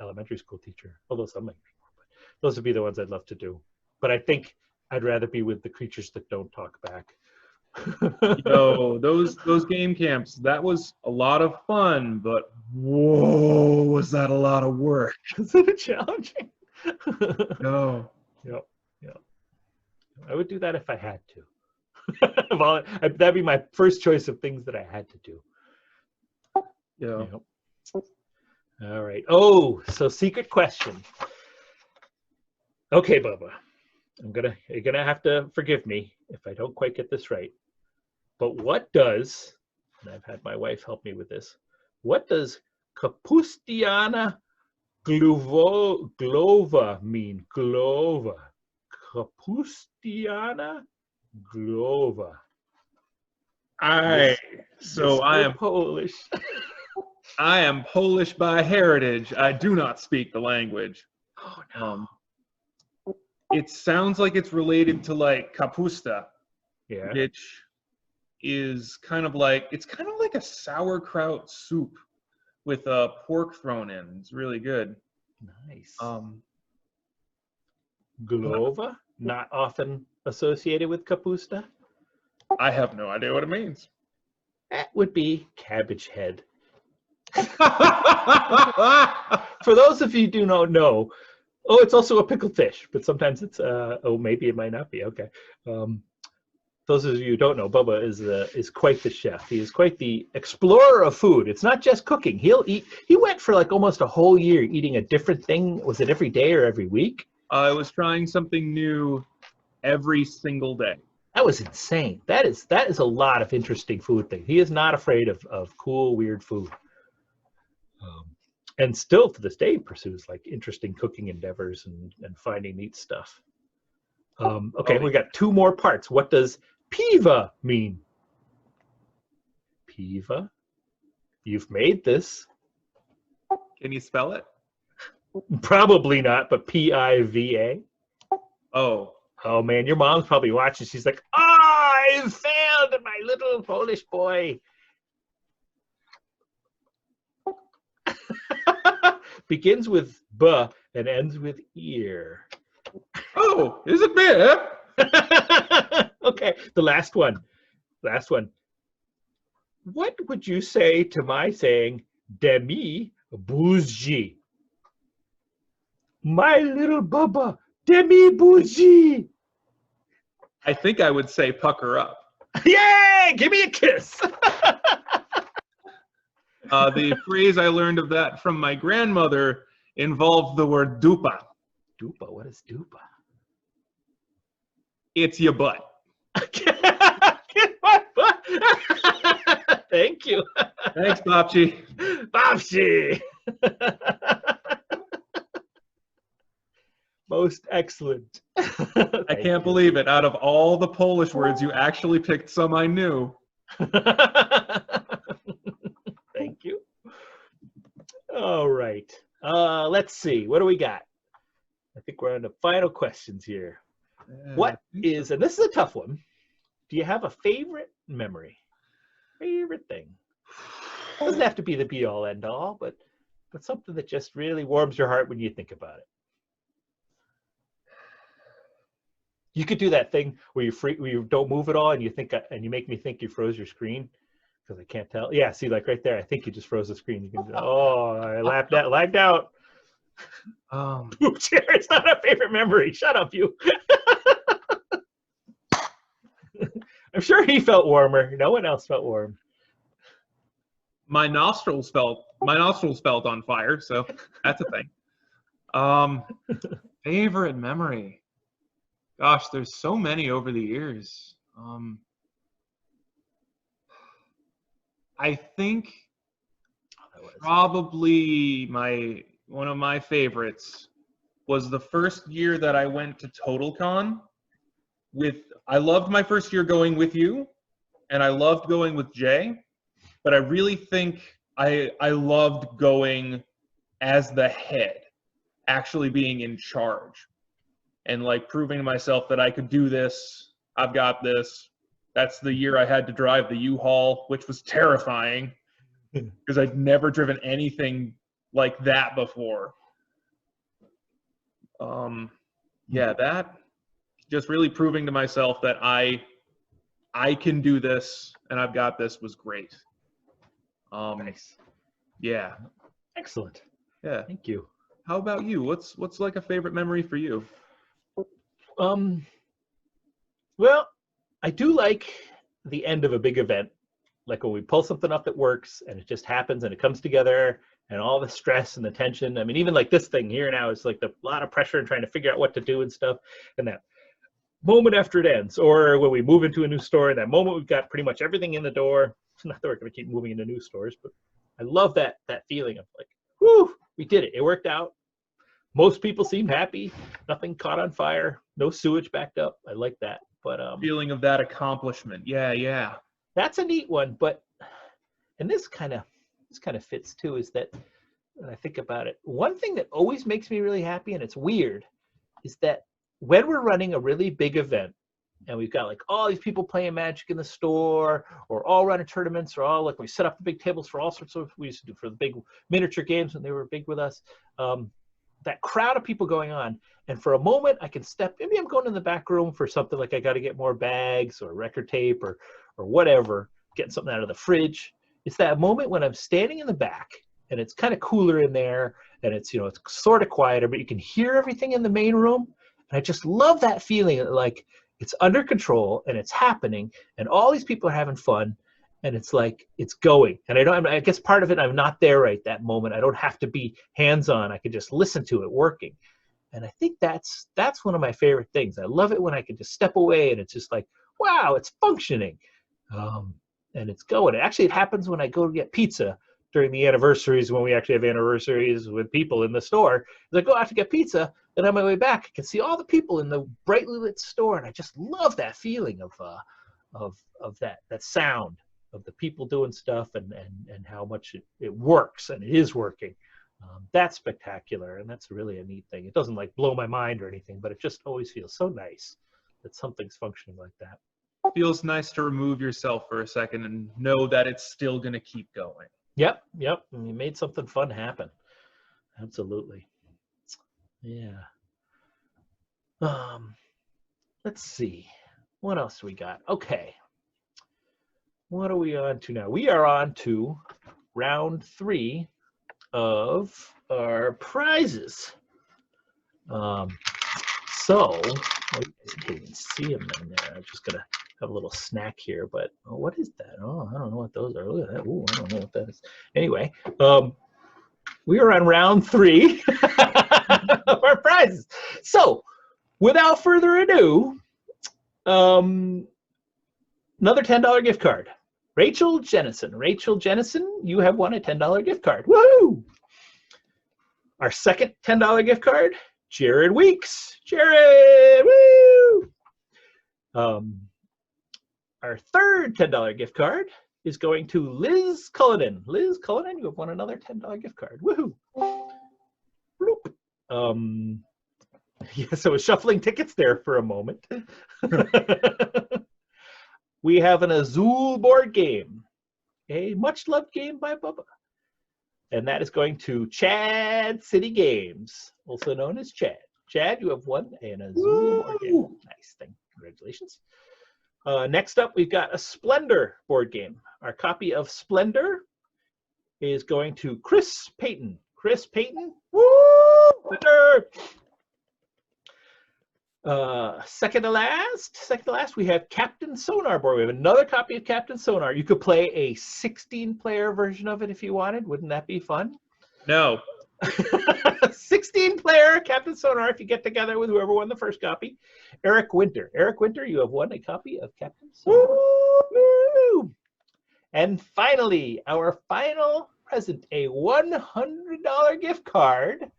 elementary school teacher. Although some might be more, but those would be the ones I'd love to do. But I think I'd rather be with the creatures that don't talk back. Yo, those game camps, that was a lot of fun, but whoa, was that a lot of work? Is it challenging? No. Yep. I would do that if I had to. That'd be my first choice of things that I had to do. Yeah. Yep. All right. Oh, so secret question. Okay, Bubba. You're gonna have to forgive me if I don't quite get this right. But what does, and I've had my wife help me with this, what does Kapustiana glova mean? Glova. Kapustiana glova. I am Polish. I am Polish by heritage. I do not speak the language. Oh no. It sounds like it's related to like kapusta, Yeah. which is kind of like a sauerkraut soup with pork thrown in. It's really good. Nice. Glova, not often associated with kapusta. I have no idea what it means. That would be cabbage head. For those of you who do not know, it's also a pickled fish, but sometimes it's maybe it might not be. Okay. Those of you who don't know, Bubba is quite the chef. He is quite the explorer of food. It's not just cooking. He went for like almost a whole year eating a different thing. Was it every day or every week? I was trying something new every single day. That was insane. That is a lot of interesting food things. He is not afraid of cool, weird food. And still to this day pursues like interesting cooking endeavors and finding neat stuff. Okay, we got 2 more parts. What does piva mean? Piva? You've made this. Can you spell it? Probably not, but P-I-V-A. Oh man, your mom's probably watching. She's like, I failed, my little Polish boy. Begins with B and ends with ear. Oh, is it beer? Okay, the last one. What would you say to my saying, Demi bougie? My little Bubba, Demi bougie. I think I would say pucker up. Yay! Give me a kiss. The phrase I learned of that from my grandmother involved the word dupa. Dupa, what is dupa? It's your butt. Thank you. Thanks, Babchi. Babchi. Most excellent. I can't believe it. Out of all the Polish words, you actually picked some I knew. Thank you. All right. Let's see. What do we got? I think we're on the final questions here. What is, and this is a tough one, do you have a favorite memory? Favorite thing? Doesn't have to be the be-all, end-all, but something that just really warms your heart when you think about it. You could do that thing where you don't move at all, and you make me think you froze your screen because I can't tell. Yeah, see, like right there, I think you just froze the screen. You can. I lagged out. It's not a favorite memory. Shut up, you. I'm sure he felt warmer. No one else felt warm. My nostrils felt on fire, so that's a thing. Favorite memory. Gosh, there's so many over the years. I think probably one of my favorites was the first year that I went to TotalCon I loved my first year going with you, and I loved going with Jay, but I really think I loved going as the head, actually being in charge, and like proving to myself that I could do this. I've got this. That's the year I had to drive the U-Haul, which was terrifying because I'd never driven anything like that before. Yeah, that just really proving to myself that I can do this and I've got this was great. Nice. Yeah. Excellent. Yeah. Thank you. How about you? What's like a favorite memory for you? Well, I do like the end of a big event, like when we pull something up that works and it just happens and it comes together and all the stress and the tension. I mean, even like this thing here now is like a lot of pressure and trying to figure out what to do and stuff. And that moment after it ends, or when we move into a new store, and that moment we've got pretty much everything in the door. Not that we're going to keep moving into new stores, but I love that feeling of like, whoo, we did it. It worked out. Most people seem happy. Nothing caught on fire. No sewage backed up. I like that. But feeling of that accomplishment. Yeah. That's a neat one. But and this kind of fits too, is that when I think about it, one thing that always makes me really happy, and it's weird, is that when we're running a really big event and we've got like all these people playing Magic in the store, or all running tournaments, or all like we set up the big tables for all sorts of, we used to do for the big miniature games when they were big with us. That crowd of people going on, and for a moment I can maybe I'm going in the back room for something like I got to get more bags or record tape or whatever, getting something out of the fridge. It's that moment when I'm standing in the back and it's kind of cooler in there, and it's, you know, it's sort of quieter, but you can hear everything in the main room. And I just love that feeling that like it's under control and it's happening and all these people are having fun. And it's like, it's going. And I guess part of it, I'm not there right that moment. I don't have to be hands-on. I can just listen to it working. And I think that's one of my favorite things. I love it when I can just step away and it's just like, wow, it's functioning. And it's going. Actually, it happens when I go to get pizza during the anniversaries, when we actually have anniversaries with people in the store. As I go out to get pizza, and on my way back, I can see all the people in the brightly lit store. And I just love that feeling of that sound of the people doing stuff and how much it works, and it is working. That's spectacular, and that's really a neat thing. It doesn't like blow my mind or anything, but it just always feels so nice that something's functioning like that. Feels nice to remove yourself for a second and know that it's still going to keep going. Yep. And you made something fun happen. Absolutely. Yeah. Let's see. What else we got? Okay. What are we on to now? We are on to round 3 of our prizes. So, I can't even see them in there. I'm just going to have a little snack here, but what is that? Oh, I don't know what those are. Look at that. Ooh, I don't know what that is. Anyway, we are on round 3 of our prizes. So, without further ado, another $10 gift card. Rachel Jennison, you have won a $10 gift card. Woohoo! Our second $10 gift card, Jared Weeks. Jared, woo! Our third $10 gift card is going to Liz Cullinan. Liz Cullinan, you have won another $10 gift card. Woohoo! Bloop. Yeah, so I was shuffling tickets there for a moment. We have an Azul board game, a much-loved game by Bubba. And that is going to Chad City Games, also known as Chad. Chad, you have won an Azul board game. Nice thing. Congratulations. Next up, we've got a Splendor board game. Our copy of Splendor is going to Chris Payton. Chris Payton, woo! Splendor! Second to last, we have Captain Sonar board. We have another copy of Captain Sonar. You could play a 16-player version of it if you wanted. Wouldn't that be fun? No. 16-player Captain the sonar if you get together with whoever won the first copy. Eric Winter. Eric Winter, you have won a copy of Captain Sonar. Woo! And finally, our final present, a $100 gift card,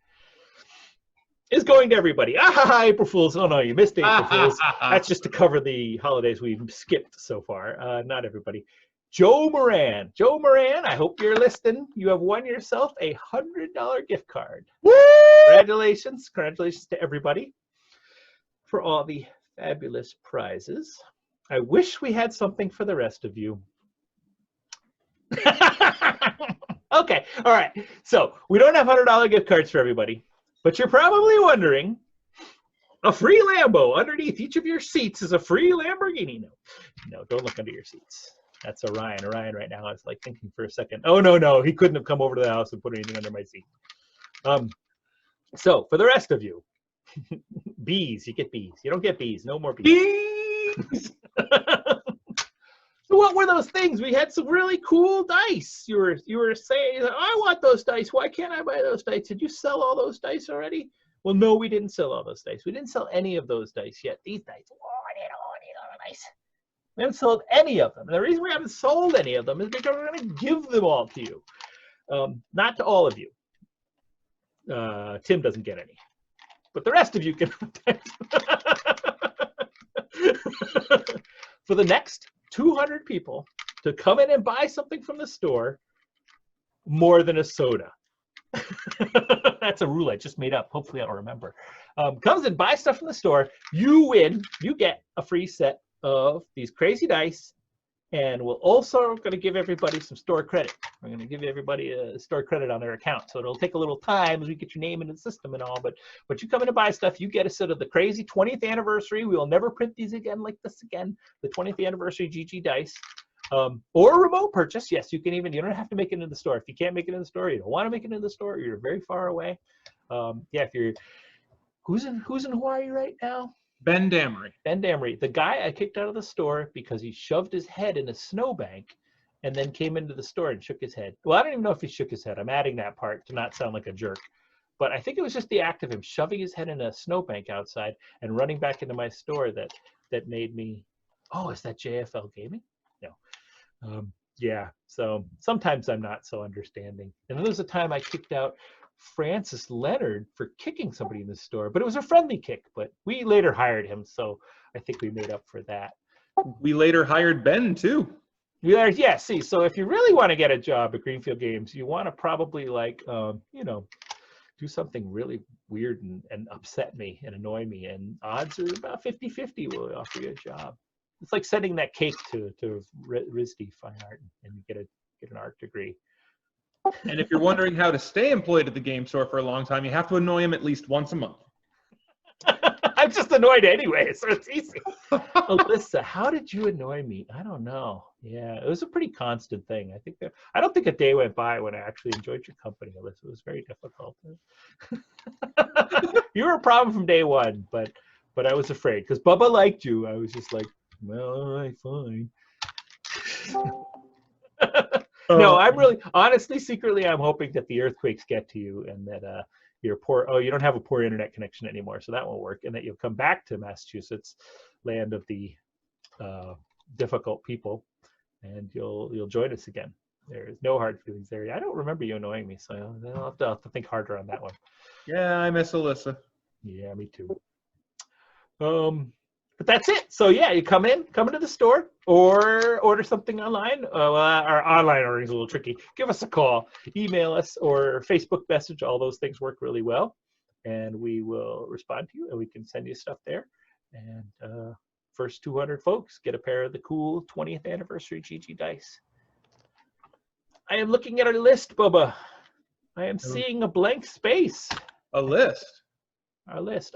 is going to everybody. Ah, April Fools. Oh, no, you missed April Fools. That's just to cover the holidays we've skipped so far. Not everybody. Joe Moran. Joe Moran, I hope you're listening. You have won yourself a $100 gift card. Woo! Congratulations. Congratulations to everybody for all the fabulous prizes. I wish we had something for the rest of you. Okay, all right. So we don't have $100 gift cards for everybody, but you're probably wondering, a free Lambo underneath each of your seats is a free Lamborghini. No, don't look under your seats. That's Orion. Orion right now is like thinking for a second. Oh, no, he couldn't have come over to the house and put anything under my seat. So for the rest of you, bees, you get bees. You don't get bees. No more bees. So what were those things? We had some really cool dice. You were saying, I want those dice. Why can't I buy those dice? Did you sell all those dice already? Well, no, we didn't sell all those dice. We didn't sell any of those dice yet. These dice. Oh, I need all the dice. We haven't sold any of them. And the reason we haven't sold any of them is because we're going to give them all to you. Not to all of you. Tim doesn't get any. But the rest of you can. For the next 200 people to come in and buy something from the store, more than a soda. That's a rule I just made up. Hopefully I'll remember. Comes and buys stuff from the store. You win. You get a free set of these crazy dice. And we're also going to give everybody some store credit. We're going to give everybody a store credit on their account. So it'll take a little time as we get your name into the system and all. But you come in to buy stuff, you get a set of the crazy 20th anniversary. We will never print these again like this again. The 20th anniversary GG dice. Or remote purchase. Yes, you can even, you don't have to make it in the store. If you can't make it in the store, you don't want to make it in the store, you're very far away. Yeah, if you're, who's in Hawaii right now? Ben Damery. Ben Damery, the guy I kicked out of the store because he shoved his head in a snowbank and then came into the store and shook his head. Well, I don't even know if he shook his head. I'm adding that part to not sound like a jerk. But I think it was just the act of him shoving his head in a snowbank outside and running back into my store that made me, oh, is that JFL Gaming? No. Yeah, so sometimes I'm not so understanding. And there was a time I kicked out Francis Leonard for kicking somebody in the store, but it was a friendly kick, but we later hired him, so I think we made up for that. We later hired Ben too. Yeah, see, so if you really want to get a job at Greenfield Games, you want to probably like, do something really weird and upset me and annoy me, and odds are about 50-50 will offer you a job. It's like sending that cake to RISD Fine Art and you get an art degree. And if you're wondering how to stay employed at the game store for a long time, you have to annoy him at least once a month. I'm just annoyed anyway, so it's easy. Alyssa, how did you annoy me? I don't know. Yeah, it was a pretty constant thing. I don't think a day went by when I actually enjoyed your company, Alyssa. It was very difficult. You were a problem from day one, but I was afraid because Bubba liked you. I was just like, well, all right, fine. No, I'm really, honestly, secretly, I'm hoping that the earthquakes get to you and that you don't have a poor internet connection anymore, so that won't work, and that you'll come back to Massachusetts, land of the difficult people, and you'll join us again. There's no hard feelings there. I don't remember you annoying me, so I'll have to think harder on that one. Yeah, I miss Alyssa. Yeah, me too. But that's it. So yeah, you come into the store or order something online. Our online ordering is a little tricky. Give us a call, email us, or Facebook message. All those things work really well, and we will respond to you, and we can send you stuff there. And first 200 folks get a pair of the cool 20th anniversary GG dice. I am looking at our list, Bubba. I am seeing a blank space. A list. Our list.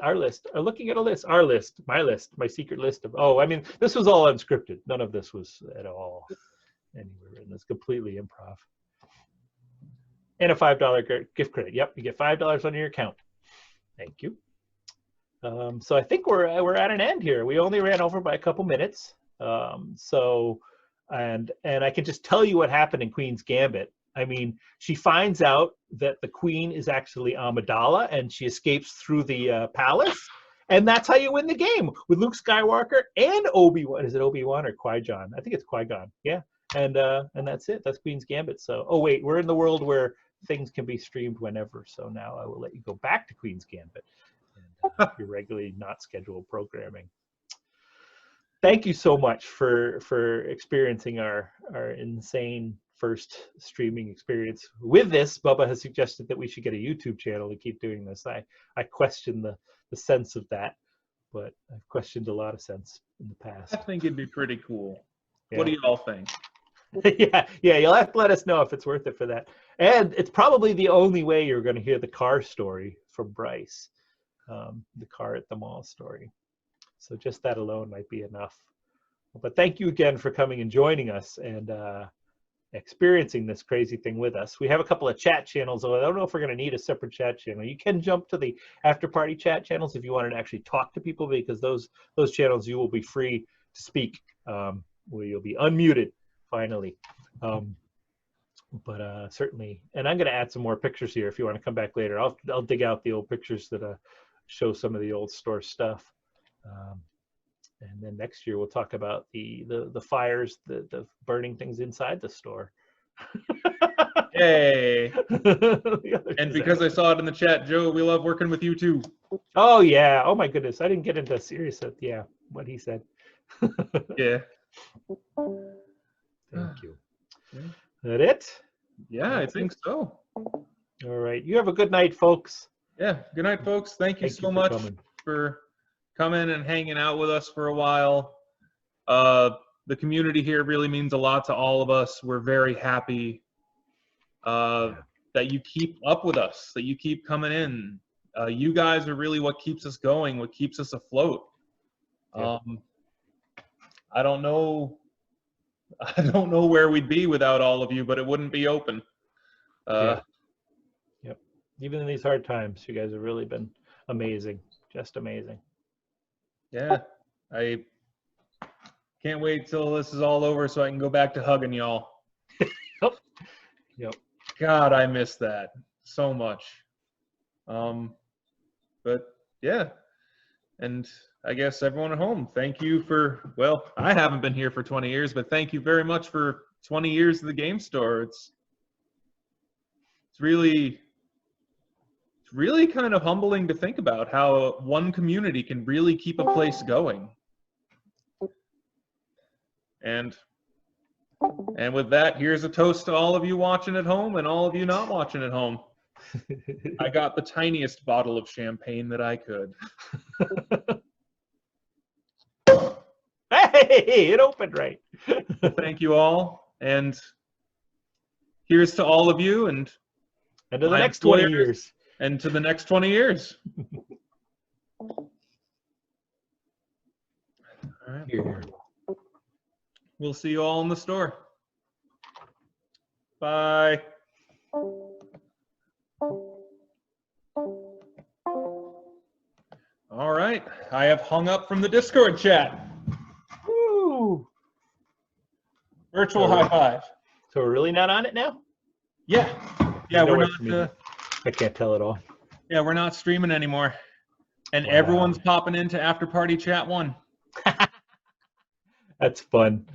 Looking at a list. Our list. My secret list of. Oh, I mean, this was all unscripted. None of this was at all anywhere written. It's completely improv. And a $5 gift credit. Yep, you get $5 on your account. Thank you. So I think we're at an end here. We only ran over by a couple minutes. And I can just tell you what happened in Queen's Gambit. I mean, she finds out that the queen is actually Amidala, and she escapes through the palace, and that's how you win the game with Luke Skywalker and Obi-Wan. Is it Obi-Wan or Qui-Gon? I think it's Qui-Gon. Yeah, and that's it. That's Queen's Gambit. So, oh wait, we're in the world where things can be streamed whenever. So now I will let you go back to Queen's Gambit and your regularly not scheduled programming. Thank you so much for experiencing our insane first streaming experience. With this, Bubba has suggested that we should get a YouTube channel to keep doing this. I question the sense of that, but I've questioned a lot of sense in the past. I think it'd be pretty cool. Yeah. What do you all think? yeah, you'll have to let us know if it's worth it for that. And it's probably the only way you're going to hear the car story from Bryce, the car at the mall story. So just that alone might be enough. But thank you again for coming and joining us and experiencing this crazy thing with us. We have a couple of chat channels, though I don't know if we're going to need a separate chat channel. You can jump to the after party chat channels if you wanted to actually talk to people, because those channels you will be free to speak, where you'll be unmuted finally. But certainly, and I'm going to add some more pictures here if you want to come back later. I'll dig out the old pictures that show some of the old store stuff. And then next year we'll talk about the fires, the burning things inside the store. Yay! And because I saw it in the chat, Joe, we love working with you too. Oh yeah! Oh my goodness! I didn't get into serious. Yeah, what he said. Yeah. Thank you. That it? Yeah, I think so. All right. You have a good night, folks. Yeah. Good night, folks. Thank you so much for coming and hanging out with us for a while. The community here really means a lot to all of us. We're very happy that you keep up with us, that you keep coming in. You guys are really what keeps us going, what keeps us afloat. Yeah. I don't know where we'd be without all of you, but it wouldn't be open. Yep. Even in these hard times, you guys have really been amazing. Just amazing. Yeah. I can't wait till this is all over so I can go back to hugging y'all. Yep. God, I miss that so much. But yeah. And I guess everyone at home, thank you for, well, I haven't been here for 20 years, but thank you very much for 20 years of the game store. It's really kind of humbling to think about how one community can really keep a place going. And with that, here's a toast to all of you watching at home and all of you not watching at home. I got the tiniest bottle of champagne that I could. Hey, it opened right. Thank you all, and here's to all of you, and to the next 20 years. And to the next 20 years. All right. Here. We'll see you all in the store. Bye. All right. I have hung up from the Discord chat. Woo! Virtual high five. So we're really not on it now? Yeah. Yeah, we're not. I can't tell at all. Yeah, we're not streaming anymore. And Wow. everyone's popping into After Party Chat 1. That's fun.